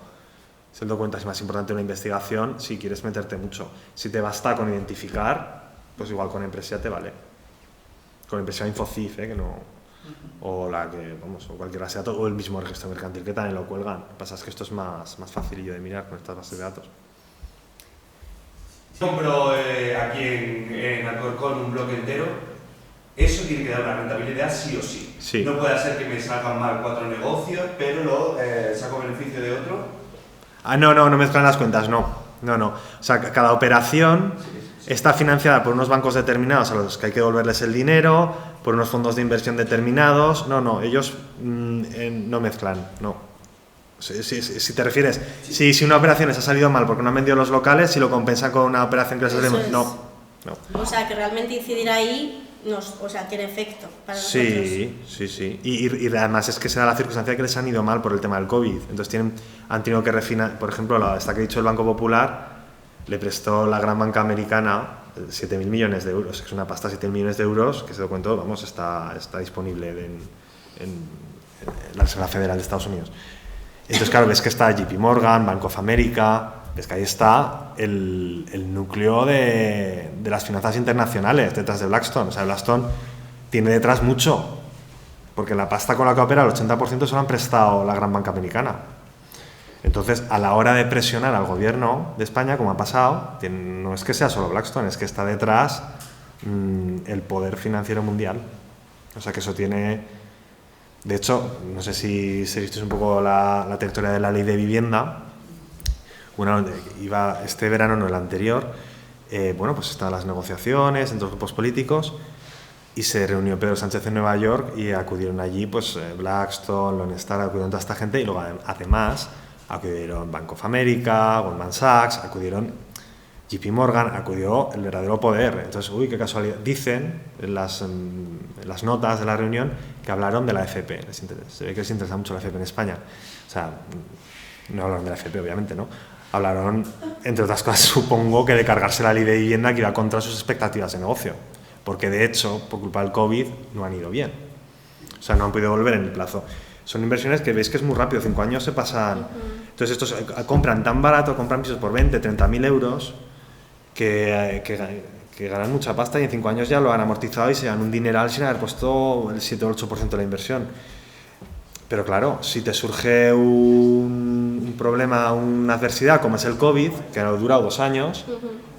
[SPEAKER 1] así más importante de una investigación si quieres meterte mucho. Si te basta con identificar, pues igual con Empresia te vale. Con Empresia Infocif, que no... o la que, vamos, o cualquiera sea, o el mismo registro mercantil que también lo cuelgan. Lo que pasa es que esto es más facilillo de mirar con estas bases de datos.
[SPEAKER 2] Compro aquí en Alcorcón un bloque entero, eso tiene que dar una rentabilidad sí o sí.
[SPEAKER 1] Sí.
[SPEAKER 2] No puede ser que me salgan mal 4 negocios, pero saco beneficio de otro.
[SPEAKER 1] No mezclan las cuentas, no. O sea, cada operación está financiada por unos bancos determinados a los que hay que devolverles el dinero, por unos fondos de inversión determinados. Ellos no mezclan, no. Si te refieres, si una operación les ha salido mal porque no han vendido los locales, si lo compensan con una operación que les ha salido mal, no.
[SPEAKER 3] O sea, que realmente incidir ahí tiene efecto para nosotros.
[SPEAKER 1] Sí. Y además es que se da la circunstancia que les han ido mal por el tema del COVID. Entonces han tenido que refinar, por ejemplo, esta que he dicho, el Banco Popular le prestó la gran banca americana 7.000 millones de euros, que es una pasta, 7.000 millones de euros, que se lo cuento, vamos, está disponible en la Reserva Federal de Estados Unidos. Entonces, claro, ves que está JP Morgan, Bank of America, ves que ahí está el núcleo de las finanzas internacionales detrás de Blackstone. O sea, Blackstone tiene detrás mucho, porque la pasta con la que opera el 80% se lo han prestado la gran banca americana. Entonces, a la hora de presionar al gobierno de España, como ha pasado, no es que sea solo Blackstone, es que está detrás el poder financiero mundial. O sea, que eso tiene... De hecho, no sé si seguisteis un poco la trayectoria de la ley de vivienda. Iba este verano, no el anterior, pues estaban las negociaciones entre los grupos políticos y se reunió Pedro Sánchez en Nueva York y acudieron allí pues Blackstone, Lone Star, acudieron toda esta gente y luego además acudieron Bank of America, Goldman Sachs, acudieron JP Morgan, acudió el verdadero poder. Entonces, qué casualidad. Dicen en las notas de la reunión que hablaron de la FP. Se ve que les interesa mucho la FP en España. O sea, no hablaron de la FP, obviamente, ¿no? Hablaron, entre otras cosas, supongo que de cargarse la ley de vivienda que iba contra sus expectativas de negocio. Porque, de hecho, por culpa del COVID, no han ido bien. O sea, no han podido volver en el plazo. Son inversiones que veis que es muy rápido, 5 años se pasan. Entonces, estos compran tan barato, compran pisos por 20, 30.000 euros, que ganan mucha pasta y en 5 años ya lo han amortizado y se dan un dineral sin haber puesto el 7 o el 8% de la inversión. Pero claro, si te surge un problema, una adversidad como es el COVID, que ha durado 2 años,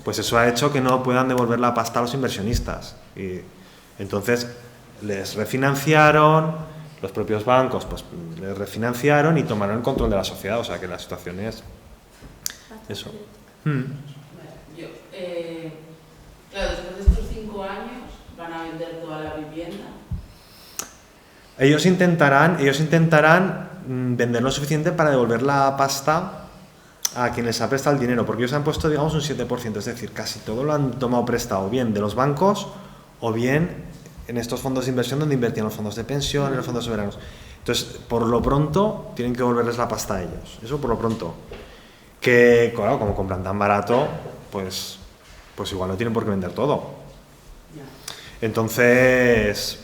[SPEAKER 1] pues eso ha hecho que no puedan devolver la pasta a los inversionistas. Y entonces les refinanciaron, los propios bancos pues les refinanciaron y tomaron el control de la sociedad. O sea que la situación es eso.
[SPEAKER 5] Claro, después de estos 5 años van a vender toda la vivienda.
[SPEAKER 1] Ellos intentarán vender lo suficiente para devolver la pasta a quien les ha prestado el dinero, porque ellos han puesto, digamos, un 7%, es decir, casi todo lo han tomado prestado, bien de los bancos o bien en estos fondos de inversión donde invertían los fondos de pensión, en los fondos soberanos. Entonces, por lo pronto, tienen que devolverles la pasta a ellos, eso por lo pronto. Que, claro, como compran tan barato, pues igual no tienen por qué vender todo. Entonces,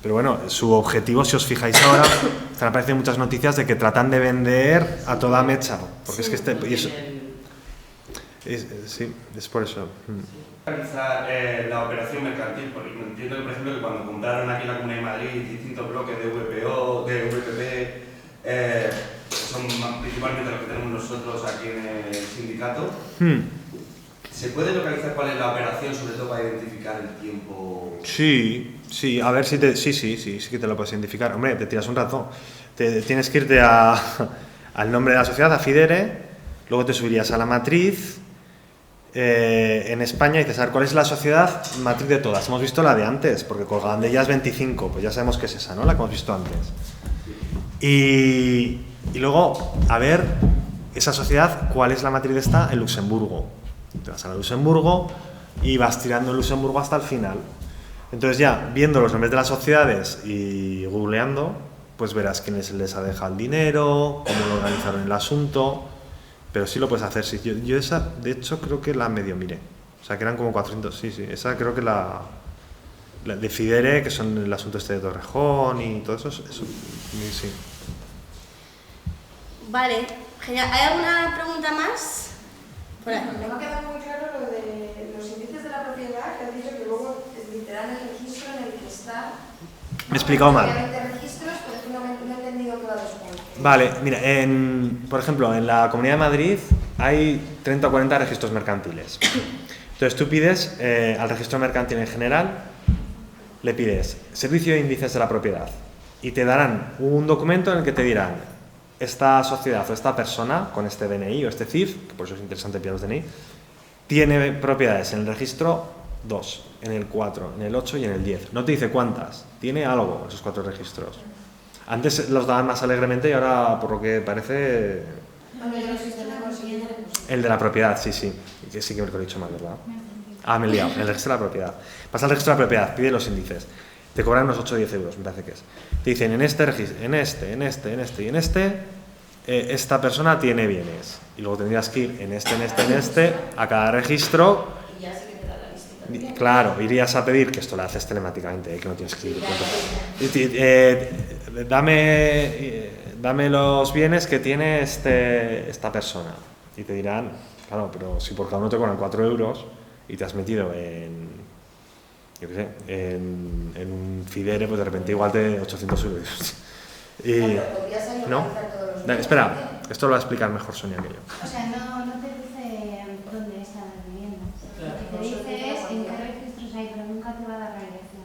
[SPEAKER 1] pero bueno, su objetivo, si os fijáis ahora, están apareciendo muchas noticias de que tratan de vender a toda mecha, porque es que sí, es por eso.
[SPEAKER 2] Realizar la operación mercantil, porque entiendo que, por ejemplo, que cuando compraron aquí en la Comunidad de Madrid distintos bloques de VPO, de VPP, son principalmente los que tenemos nosotros aquí en el sindicato. ¿Se puede localizar cuál es la operación, sobre todo para identificar el tiempo?
[SPEAKER 1] Sí, a ver si te... Sí que te lo puedes identificar. Hombre, te tiras un rato. Tienes que irte al nombre de la sociedad, a Fidere, luego te subirías a la matriz en España y dices, a ver, ¿cuál es la sociedad matriz de todas? Hemos visto la de antes, porque colgaban de ellas 25, pues ya sabemos que es esa, ¿no? La que hemos visto antes. Y luego, a ver, esa sociedad, ¿cuál es la matriz de esta? En Luxemburgo. Te vas a Luxemburgo y vas tirando en Luxemburgo hasta el final. Entonces ya, viendo los nombres de las sociedades y googleando, pues verás quiénes les ha dejado el dinero, cómo lo organizaron el asunto, pero sí lo puedes hacer. Sí. Yo esa, de hecho, creo que la medio miré. O sea, que eran como 400, sí, esa creo que la de Fidere, que son el asunto este de Torrejón y todo eso, sí.
[SPEAKER 3] Vale, genial. ¿Hay alguna pregunta más? Por ahí.
[SPEAKER 6] Me ha quedado muy claro lo de los índices de la propiedad, que has dicho que luego literal el registro en el que está.
[SPEAKER 1] Me he explicado mal.
[SPEAKER 6] Registros, pero no he entendido todo eso.
[SPEAKER 1] Vale, mira, por ejemplo, en la Comunidad de Madrid hay 30 o 40 registros mercantiles. Entonces tú pides al registro mercantil en general, le pides servicio de índices de la propiedad y te darán un documento en el que te dirán esta sociedad o esta persona con este DNI o este CIF, que por eso es interesante pillar los DNI, tiene propiedades en el registro 2, en el 4, en el 8 y en el 10. No te dice cuántas, tiene algo esos 4 registros. Antes los daban más alegremente y ahora, por lo que parece, el de la propiedad, sí, que sí que me lo he dicho mal, ¿verdad? Me he liado, el registro de la propiedad. Vas al registro de la propiedad, pide los índices. Te cobran unos 8 o 10 euros, me parece que es. Te dicen, en este registro, en este, esta persona tiene bienes. Y luego tendrías que ir en este, a cada registro.
[SPEAKER 5] Y ya sí que te da la lista.
[SPEAKER 1] Claro, irías a pedir, que esto lo haces telemáticamente, que no tienes que ir. Dame los bienes que tiene esta persona. Y te dirán, claro, pero si por cada uno te cobran 4 euros y te has metido en un Fidere, pues de repente igual te 800 euros. ¿No? Espera, esto lo va a explicar mejor Sonia que yo.
[SPEAKER 4] O sea, no te dice dónde están las viviendas. Lo que te dice es en qué registros hay, pero nunca te va a dar la dirección.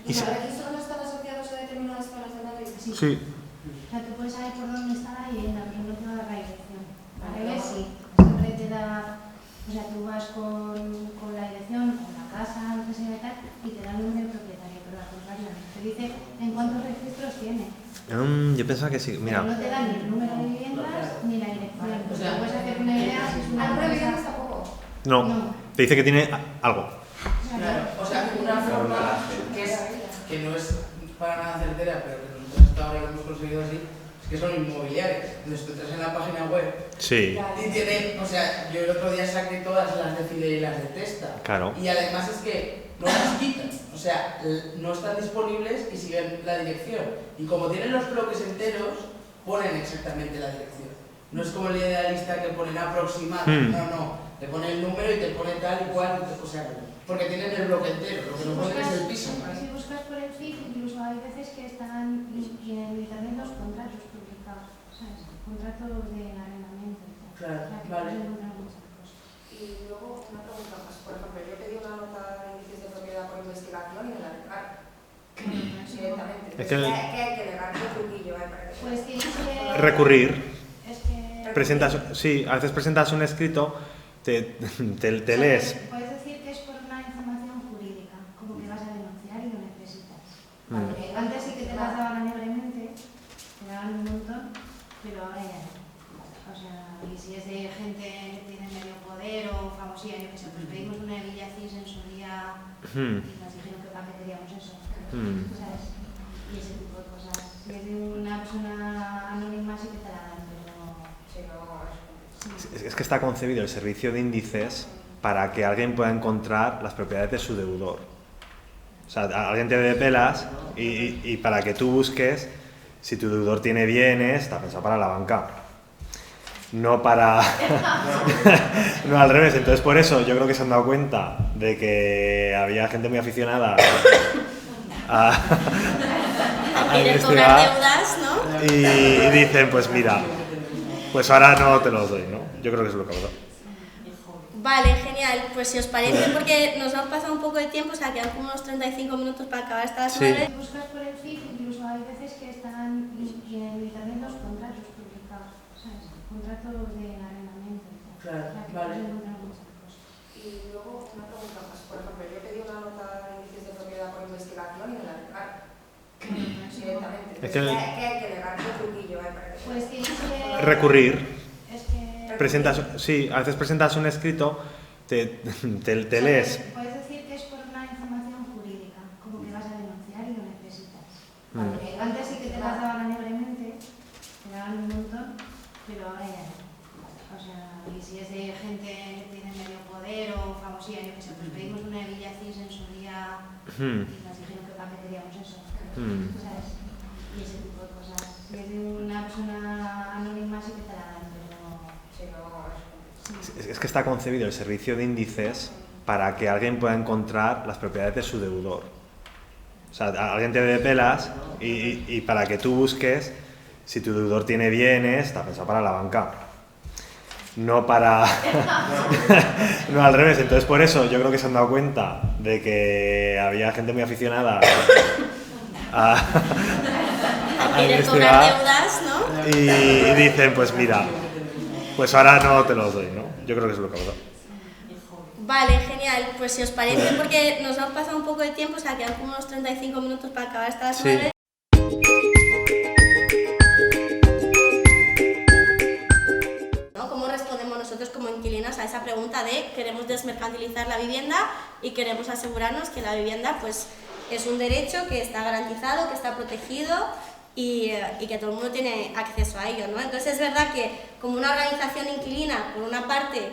[SPEAKER 6] ¿Y los registros no están asociados a determinadas zonas de Madrid?
[SPEAKER 1] Sí.
[SPEAKER 4] O sea, tú puedes saber por dónde está la vivienda, pero no te va a dar la dirección. Al revés, sí. Siempre te da... O sea, tú vas con la dirección, con la casa, lo que sea y tal, y te da el número de propietario, pero al contrario, te dice en cuántos registros tiene.
[SPEAKER 1] Yo pensaba que sí, mira.
[SPEAKER 4] Pero no te da ni el número de viviendas ni la dirección.
[SPEAKER 5] O sea,
[SPEAKER 4] puedes hacer una idea si es una
[SPEAKER 6] ¿Alguna
[SPEAKER 4] empresa.
[SPEAKER 6] vivienda tampoco?
[SPEAKER 1] No, te dice que tiene algo.
[SPEAKER 5] Claro, o sea, una forma que no es para nada certera, pero que nosotros hasta ahora lo hemos conseguido así, es que son inmobiliarias. Entonces tú entras en la página web
[SPEAKER 1] Sí.
[SPEAKER 5] y tiene, o sea, yo el otro día saqué todas las de Fidel y las de Testa.
[SPEAKER 1] Claro.
[SPEAKER 5] Y además es que no las quitan, o sea, no están disponibles y siguen la dirección. Y como tienen los bloques enteros, ponen exactamente la dirección. No es como el idealista que ponen aproximado, no. Te pone el número y te pone tal y cual, o sea, porque tienen el bloque entero, lo que no ponen es el piso.
[SPEAKER 4] Si buscas por el feed, incluso hay veces que están en internet los contratos publicados, ¿sabes? Contratos de arrendamiento.
[SPEAKER 5] Claro,
[SPEAKER 4] O sea, que
[SPEAKER 5] vale.
[SPEAKER 4] puedes encontrar muchas cosas.
[SPEAKER 6] Y luego una pregunta más. Por ejemplo, yo pedí una nota de índices de propiedad por investigación y me la negaron. Directamente.
[SPEAKER 1] Es que-
[SPEAKER 6] ¿Qué hay que negar? ¿Qué truquillo hay para que
[SPEAKER 4] Pues tienes que...
[SPEAKER 1] Recurrir.
[SPEAKER 4] Es que...
[SPEAKER 1] A veces presentas un escrito, te lees.
[SPEAKER 4] Puedes decir que es por una información jurídica, como que vas a denunciar y lo necesitas.
[SPEAKER 1] Mm.
[SPEAKER 4] Porque antes sí que te las daban alegremente, te daban un montón, pero ahora ya no. O sea, y si es de gente que tiene medio poder o famosía, yo qué sé, pues pedimos una hebilla CIS en su día y nos dijeron que para qué queríamos eso. ¿Sabes? Y ese tipo de cosas. Si es de una persona anónima sí que te la dan, pero...
[SPEAKER 6] Sí, no,
[SPEAKER 1] Es que está concebido el servicio de índices para que alguien pueda encontrar las propiedades de su deudor. O sea, alguien te dé pelas y para que tú busques si tu deudor tiene bienes, está pensado para la banca. No para... no al revés. Entonces por eso yo creo que se han dado cuenta de que había gente muy aficionada
[SPEAKER 3] querer cobrar deudas, ¿no?
[SPEAKER 1] Y dicen, pues mira, pues ahora no te los doy, ¿no? Yo creo que eso es lo que pasa.
[SPEAKER 3] Vale, genial. Pues si os parece, porque nos hemos pasado un poco de tiempo, o sea, quedan como unos 35 minutos para acabar esta
[SPEAKER 1] Sí.
[SPEAKER 3] 9.
[SPEAKER 4] Buscas por el feed, incluso hay veces que están también los contratos publicados, ¿sabes? Contratos de arrendamiento.
[SPEAKER 5] Claro,
[SPEAKER 4] O sea, que
[SPEAKER 5] vale.
[SPEAKER 4] puedes encontrar muchas cosas.
[SPEAKER 6] Y luego una pregunta más. Por ejemplo, yo pedí una nota de índices de propiedad por investigación y me la negaron directamente.
[SPEAKER 1] Es que
[SPEAKER 6] ¿Qué hay que negar? ¿Qué truquillo hay para que
[SPEAKER 4] Pues tienes que...
[SPEAKER 1] recurrir.
[SPEAKER 4] Es que...
[SPEAKER 1] Presentas, sí, a veces presentas un escrito, te lees.
[SPEAKER 4] Puedes decir que es por una información jurídica, como que vas a denunciar y lo necesitas.
[SPEAKER 1] Mm.
[SPEAKER 4] Porque antes sí que te las daban alegremente, te daban un montón, pero ahora ya no. O sea, y si es de gente que tiene medio poder o famosilla, yo que sé, pues pedimos una Villacís en su día y nos dijeron que para qué queríamos eso. ¿Sabes? Y ese tipo de cosas. Si es de una persona anónima sí que te la dan, pero...
[SPEAKER 6] si no
[SPEAKER 1] Es que está concebido el servicio de índices para que alguien pueda encontrar las propiedades de su deudor. O sea, alguien te dé pelas y para que tú busques si tu deudor tiene bienes, está pensado para la banca. No para... no, al revés. Entonces, por eso yo creo que se han dado cuenta de que había gente muy aficionada a
[SPEAKER 3] querer cobrar deudas, ¿no?
[SPEAKER 1] y dicen, pues mira, pues ahora no te los doy, ¿no? Yo creo que eso es lo que pasa.
[SPEAKER 3] Vale, genial. Pues si os parece, porque nos hemos pasado un poco de tiempo, o sea, quedan como unos 35 minutos para acabar esta 9. ¿No? ¿Cómo respondemos nosotros como inquilinos a esa pregunta de queremos desmercantilizar la vivienda y queremos asegurarnos que la vivienda pues es un derecho que está garantizado, que está protegido y que todo el mundo tiene acceso a ello, ¿no? Entonces es verdad que como una organización inquilina, por una parte,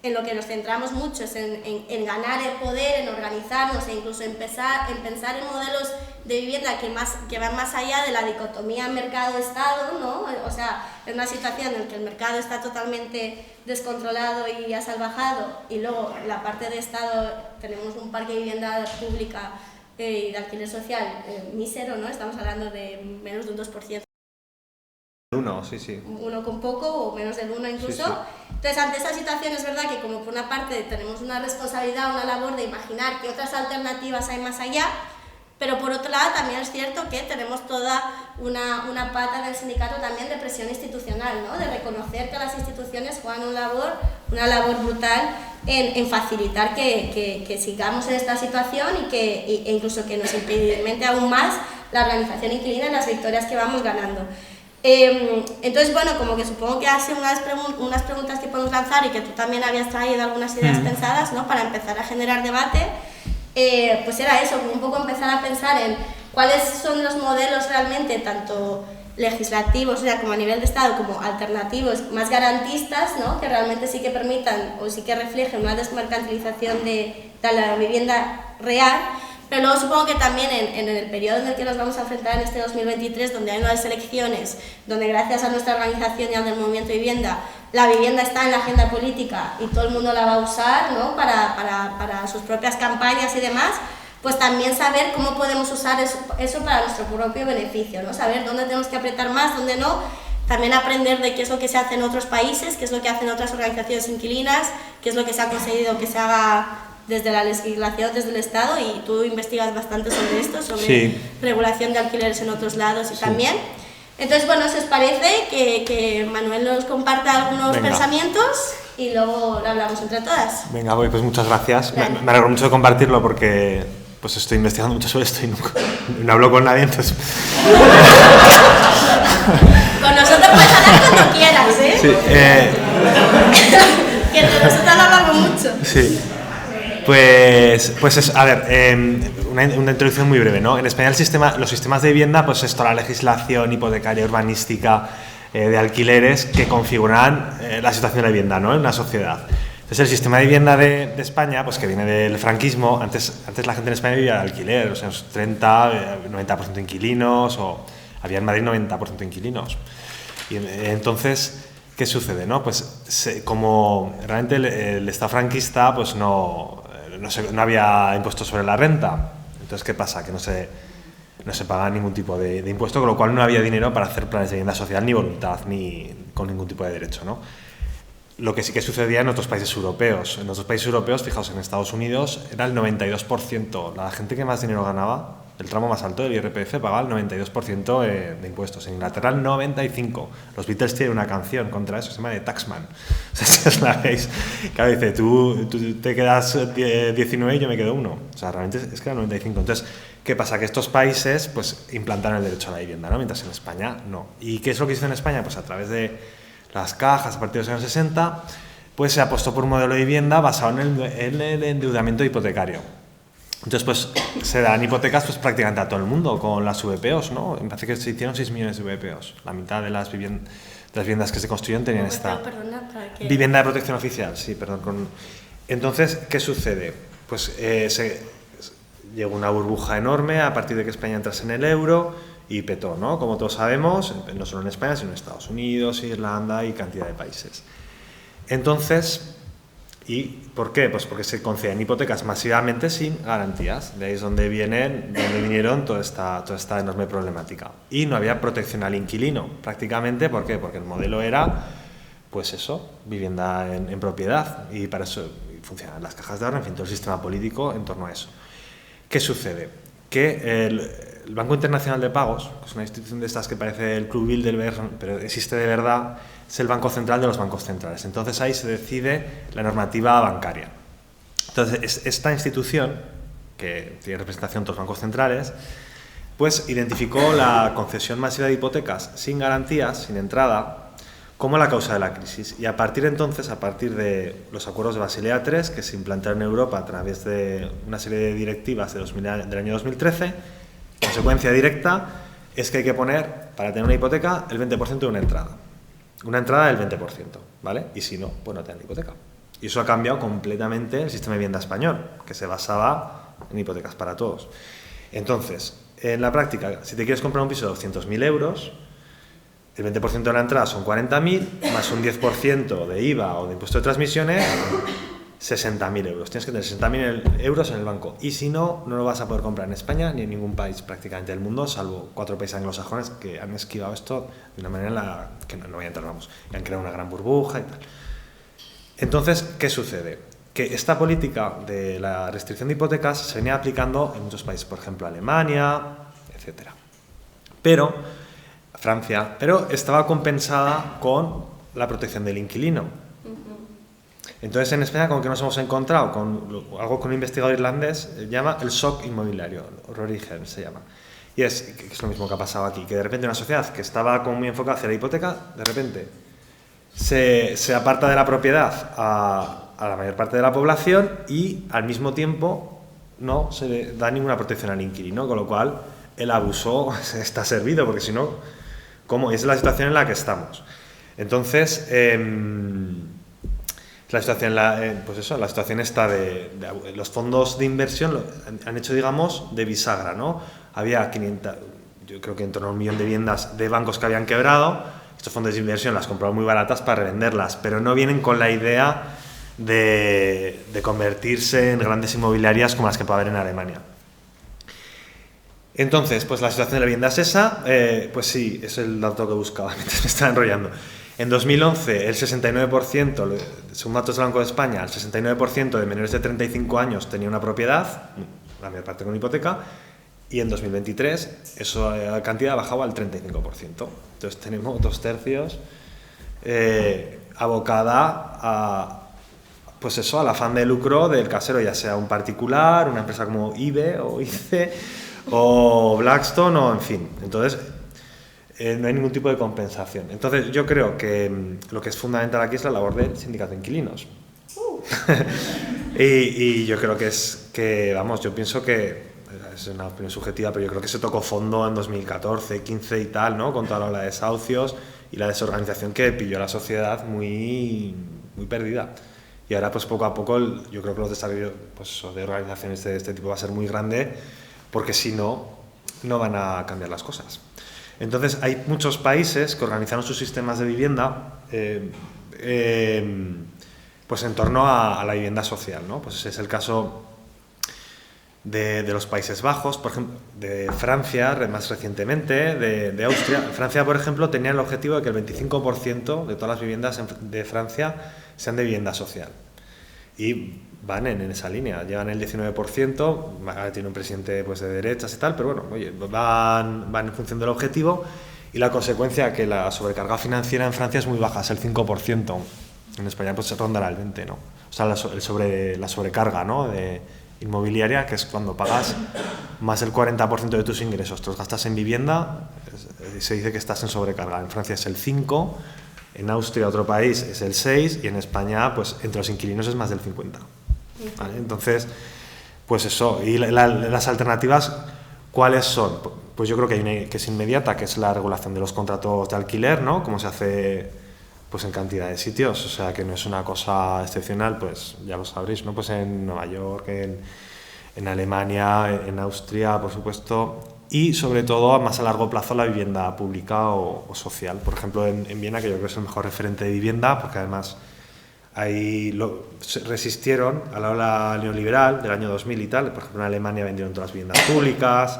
[SPEAKER 3] en lo que nos centramos mucho es en ganar el poder, en organizarnos e incluso en pensar en modelos de vivienda que van más allá de la dicotomía mercado-estado, ¿no? O sea, es una situación en la que el mercado está totalmente descontrolado y asalvajado y luego la parte de estado tenemos un parque de vivienda pública y de alquiler social mísero, ¿no? Estamos hablando de menos de un 2%.
[SPEAKER 1] Uno, sí, sí.
[SPEAKER 3] Uno con poco o menos del 1 incluso.
[SPEAKER 1] Sí, sí.
[SPEAKER 3] Entonces, ante esta situación es verdad que como por una parte tenemos una responsabilidad, una labor de imaginar qué otras alternativas hay más allá, pero por otro lado también es cierto que tenemos toda una pata del sindicato también de presión institucional, ¿no? De reconocer que las instituciones juegan una labor brutal en facilitar que sigamos en esta situación e incluso que nos implemente aún más la organización inquilina en las victorias que vamos ganando. Entonces, bueno, como que supongo que hace unas preguntas que podemos lanzar y que tú también habías traído algunas ideas pensadas, ¿no? Para empezar a generar debate, pues era eso, un poco empezar a pensar en cuáles son los modelos realmente, tanto legislativos, o sea, como a nivel de Estado, como alternativos, más garantistas, ¿no? Que realmente sí que permitan o sí que reflejen una desmercantilización de la vivienda real. Pero luego supongo que también en el periodo en el que nos vamos a enfrentar en este 2023, donde hay unas elecciones, donde gracias a nuestra organización y al del Movimiento de Vivienda, la vivienda está en la agenda política y todo el mundo la va a usar, ¿no? para sus propias campañas y demás, pues también saber cómo podemos usar eso para nuestro propio beneficio, ¿no? Saber dónde tenemos que apretar más, dónde no, también aprender de qué es lo que se hace en otros países, qué es lo que hacen otras organizaciones inquilinas, qué es lo que se ha conseguido que se haga desde la legislación, desde el Estado, y tú investigas bastante sobre esto, sobre regulación de alquileres en otros lados y también. Entonces, bueno, si os parece que Manuel nos comparta algunos pensamientos y luego lo hablamos entre todas.
[SPEAKER 1] Venga, voy, pues muchas gracias. Me alegro mucho de compartirlo porque pues estoy investigando mucho sobre esto y no hablo con nadie, entonces...
[SPEAKER 3] Con nosotros puedes hablar cuando quieras, ¿eh?
[SPEAKER 1] Sí,
[SPEAKER 3] que entre nosotros lo hablamos mucho.
[SPEAKER 1] Sí. Pues eso, a ver, una introducción muy breve, ¿no? En España los sistemas de vivienda, pues esto, la legislación hipotecaria, urbanística, de alquileres que configuran la situación de la vivienda, ¿no? En una sociedad. Entonces el sistema de vivienda de España, pues que viene del franquismo, antes la gente en España vivía de alquiler, o sea, 90% inquilinos, o había en Madrid 90% inquilinos. Y entonces, ¿qué sucede, no? Pues como realmente el Estado franquista, pues no había impuestos sobre la renta. Entonces, ¿qué pasa? Que no se no se paga ningún tipo de impuesto, con lo cual no había dinero para hacer planes de vivienda social, ni voluntad, ni con ningún tipo de derecho, ¿no? Lo que sí que sucedía en otros países europeos. En otros países europeos, fijaos, en Estados Unidos era el 92%. La gente que más dinero ganaba, el tramo más alto del IRPF, pagaba el 92% de impuestos. En Inglaterra el 95%. Los Beatles tienen una canción contra eso, se llama The Taxman. O sea, si os la veis, claro, dice, tú te quedas 19 y yo me quedo 1. O sea, realmente es que era el 95%. Entonces, ¿qué pasa? Que estos países pues implantaron el derecho a la vivienda, ¿no? Mientras en España no. ¿Y qué es lo que hizo en España? Pues a través de las cajas, a partir de los años 60, pues se apostó por un modelo de vivienda basado en el endeudamiento hipotecario. Entonces, pues se dan hipotecas pues prácticamente a todo el mundo con las VPOs, ¿no? Me parece que se hicieron 6 millones de VPOs. La mitad de las viviendas que se construyen tenían esta vivienda de protección oficial. Sí, perdón. Entonces, ¿qué sucede? Pues llegó una burbuja enorme a partir de que España entrase en el euro y petó, ¿no? Como todos sabemos, no solo en España, sino en Estados Unidos, Irlanda y cantidad de países. Entonces, ¿y por qué? Pues porque se conceden hipotecas masivamente sin garantías. De ahí es donde vinieron toda esta enorme problemática. Y no había protección al inquilino, prácticamente. ¿Por qué? Porque el modelo era, pues eso, vivienda en propiedad. Y para eso funcionan las cajas de ahorro, en fin, todo el sistema político en torno a eso. ¿Qué sucede? Que el Banco Internacional de Pagos, que es una institución de estas que parece el Club Bilderberg, pero existe de verdad, es el Banco Central de los bancos centrales. Entonces ahí se decide la normativa bancaria. Entonces esta institución, que tiene representación en todos los bancos centrales, pues identificó la concesión masiva de hipotecas sin garantías, sin entrada, como la causa de la crisis. Y a partir de entonces, a partir de los acuerdos de Basilea III, que se implantaron en Europa a través de una serie de directivas del año 2013, consecuencia directa es que hay que poner, para tener una hipoteca, el 20% de una entrada. Una entrada del 20%, ¿vale? Y si no, pues no te dan la hipoteca. Y eso ha cambiado completamente el sistema de vivienda español, que se basaba en hipotecas para todos. Entonces, en la práctica, si te quieres comprar un piso de 200.000 euros, el 20% de la entrada son 40.000, más un 10% de IVA o de impuesto de transmisiones, 60.000 euros. Tienes que tener 60.000 euros en el banco. Y si no, no lo vas a poder comprar en España ni en ningún país prácticamente del mundo, salvo 4 países anglosajones que han esquivado esto de una manera en la que no voy a entrar, vamos, y han creado una gran burbuja y tal. Entonces, ¿qué sucede? Que esta política de la restricción de hipotecas se venía aplicando en muchos países, por ejemplo Alemania, etc. Francia, pero estaba compensada con la protección del inquilino. Entonces en España como que nos hemos encontrado con algo que un investigador irlandés llama el shock inmobiliario, Rorigen se llama. Y es lo mismo que ha pasado aquí, que de repente una sociedad que estaba como muy enfocada hacia la hipoteca, de repente se aparta de la propiedad a la mayor parte de la población y al mismo tiempo no se le da ninguna protección al inquilino, con lo cual el abuso está servido, porque si no, ¿cómo? Es la situación en la que estamos. Entonces, la situación está de los fondos de inversión han hecho, digamos, de bisagra, ¿no? Había 500, yo creo que en torno a 1 millón de viviendas de bancos que habían quebrado. Estos fondos de inversión las compraron muy baratas para revenderlas, pero no vienen con la idea de convertirse en grandes inmobiliarias como las que puede haber en Alemania. Entonces, pues la situación de la vivienda es esa, pues sí, es el dato que buscaba mientras me estaba enrollando. En 2011, el 69%, según datos del Banco de España, el 69% de menores de 35 años tenía una propiedad, la mayor parte con hipoteca, y en 2023 esa cantidad ha bajado al 35%. Entonces tenemos 2/3 abocada a, pues eso, al afán de lucro del casero, ya sea un particular, una empresa como IBE o ICE o Blackstone o en fin. Entonces no hay ningún tipo de compensación. Entonces yo creo que lo que es fundamental aquí es la labor del sindicato de inquilinos. y yo creo yo pienso que es una opinión subjetiva, pero yo creo que se tocó fondo en 2014, 15 y tal, ¿no? Con toda la ola de desahucios y la desorganización que pilló a la sociedad muy, muy perdida. Y ahora, pues poco a poco, yo creo que los desarrollos de organizaciones de este tipo va a ser muy grande, porque si no, no van a cambiar las cosas. Entonces, hay muchos países que organizaron sus sistemas de vivienda pues en torno a la vivienda social, ¿no? Pues ese es el caso de los Países Bajos, por ejemplo, de Francia, más recientemente, de Austria. Francia, por ejemplo, tenía el objetivo de que el 25% de todas las viviendas de Francia sean de vivienda social. Y van en esa línea, llevan el 19%, ahora tiene un presidente pues, de derechas y tal, pero bueno, oye, van en función del objetivo, y la consecuencia que la sobrecarga financiera en Francia es muy baja, es el 5%. En España pues se rondará el 20%, ¿no? O sea, la sobrecarga, ¿no? De inmobiliaria, que es cuando pagas más del 40% de tus ingresos, te los gastas en vivienda, se dice que estás en sobrecarga. En Francia es el 5%, en Austria, otro país, es el 6%, y en España, pues entre los inquilinos es más del 50%. ¿Vale? Entonces, pues eso. Y las alternativas, ¿cuáles son? Pues yo creo que hay una que es inmediata, que es la regulación de los contratos de alquiler, ¿no? Como se hace pues en cantidad de sitios, o sea que no es una cosa excepcional, pues ya lo sabréis, ¿no? Pues en Nueva York, en Alemania, en Austria, por supuesto, y sobre todo más a largo plazo la vivienda pública o social. Por ejemplo, en Viena, que yo creo que es el mejor referente de vivienda, porque además ahí resistieron a la ola neoliberal del año 2000 y tal. Por ejemplo, en Alemania vendieron todas las viviendas públicas,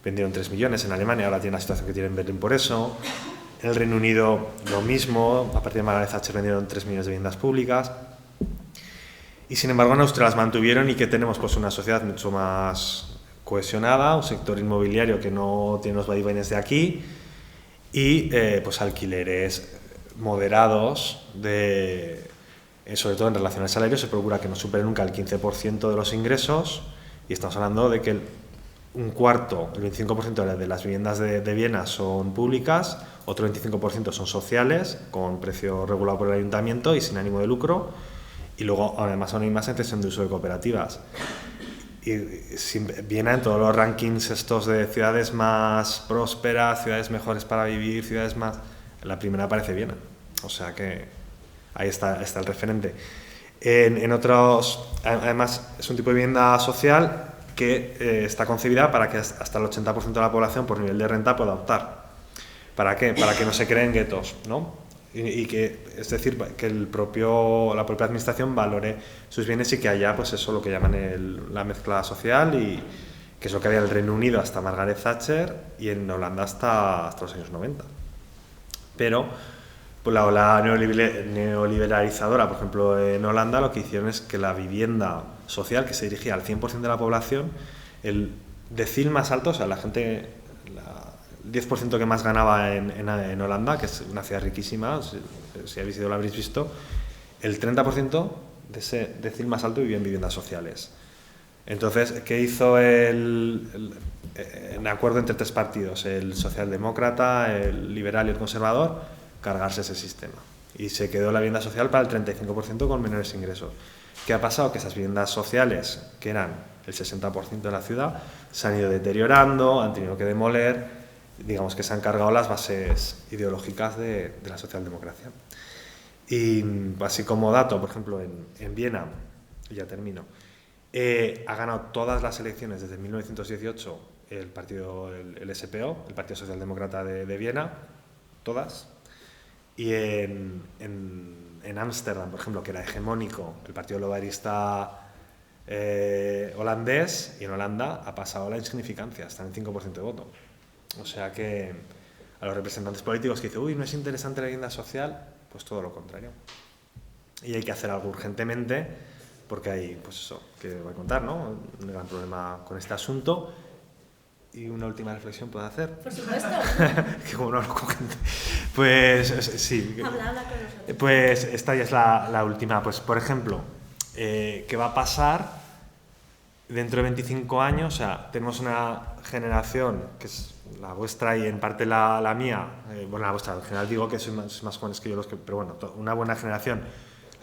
[SPEAKER 1] vendieron 3 millones en Alemania, ahora tienen la situación que tienen en Berlín por eso. En el Reino Unido lo mismo, a partir de Margaret Thatcher vendieron 3 millones de viviendas públicas. Y sin embargo en Austria las mantuvieron, y que tenemos pues una sociedad mucho más cohesionada, un sector inmobiliario que no tiene los vaivenes de aquí, y pues alquileres moderados, sobre todo en relación al salario. Se procura que no supere nunca el 15% de los ingresos, y estamos hablando de que un cuarto, el 25% de las viviendas de Viena son públicas, otro 25% son sociales, con precio regulado por el ayuntamiento y sin ánimo de lucro, y luego además aún hay más en cesión de uso de cooperativas. Y Viena, en todos los rankings estos de ciudades más prósperas, ciudades mejores para vivir, ciudades más... la primera aparece Viena, o sea que ahí está el referente. En otros, además, es un tipo de vivienda social que está concebida para que hasta el 80% de la población por nivel de renta pueda optar. ¿Para qué? Para que no se creen guetos, ¿no? Y que, es decir, que la propia administración valore sus bienes, y que haya, pues eso, lo que llaman la mezcla social, y que es lo que había en el Reino Unido hasta Margaret Thatcher y en Holanda hasta los años 90. Pero pues la ola neoliberalizadora, por ejemplo, en Holanda, lo que hicieron es que la vivienda social, que se dirigía al 100% de la población, el decil más alto, o sea, la gente, el 10% que más ganaba en Holanda, que es una ciudad riquísima, si habéis ido lo habréis visto, el 30% de ese decil más alto vivía en viviendas sociales. Entonces, ¿qué hizo en acuerdo entre 3 partidos, el socialdemócrata, el liberal y el conservador? Cargarse ese sistema. Y se quedó la vivienda social para el 35% con menores ingresos. ¿Qué ha pasado? Que esas viviendas sociales, que eran el 60% de la ciudad, se han ido deteriorando, han tenido que demoler, digamos que se han cargado las bases ideológicas de la socialdemocracia. Y así como dato, por ejemplo, en Viena, y ya termino, ha ganado todas las elecciones desde 1918 el SPO, el Partido Socialdemócrata de Viena, todas. Y en Ámsterdam, por ejemplo, que era hegemónico el Partido Laborista holandés, y en Holanda ha pasado la insignificancia, está en el 5% de voto. O sea que a los representantes políticos que dicen, uy, no es interesante la vivienda social, pues todo lo contrario. Y hay que hacer algo urgentemente, porque hay, pues eso, que voy a contar, ¿no? Un gran problema con este asunto. ¿Y una última reflexión puedo hacer?
[SPEAKER 3] Por supuesto.
[SPEAKER 1] Que como no hablo con gente. Pues sí.
[SPEAKER 3] Habla con nosotros.
[SPEAKER 1] Pues esta ya es la última. Pues por ejemplo, ¿qué va a pasar dentro de 25 años? O sea, tenemos una generación, que es la vuestra y en parte la mía, bueno, la vuestra, en general digo que sois más jóvenes que yo, pero bueno, una buena generación,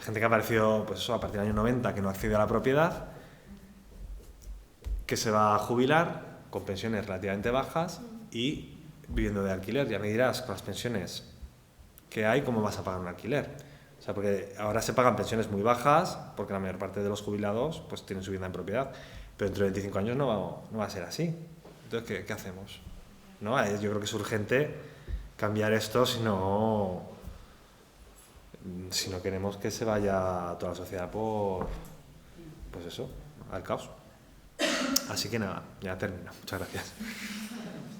[SPEAKER 1] gente que ha aparecido, pues eso, a partir del año 90, que no accede a la propiedad, que se va a jubilar con pensiones relativamente bajas y viviendo de alquiler. Ya me dirás, con las pensiones que hay, ¿cómo vas a pagar un alquiler? O sea, porque ahora se pagan pensiones muy bajas, porque la mayor parte de los jubilados pues tienen su vivienda en propiedad, pero dentro de 25 años no va a ser así. Entonces, ¿qué hacemos? ¿No? Yo creo que es urgente cambiar esto, si no queremos que se vaya toda la sociedad pues eso, al caos. Así que nada, ya termino. Muchas gracias.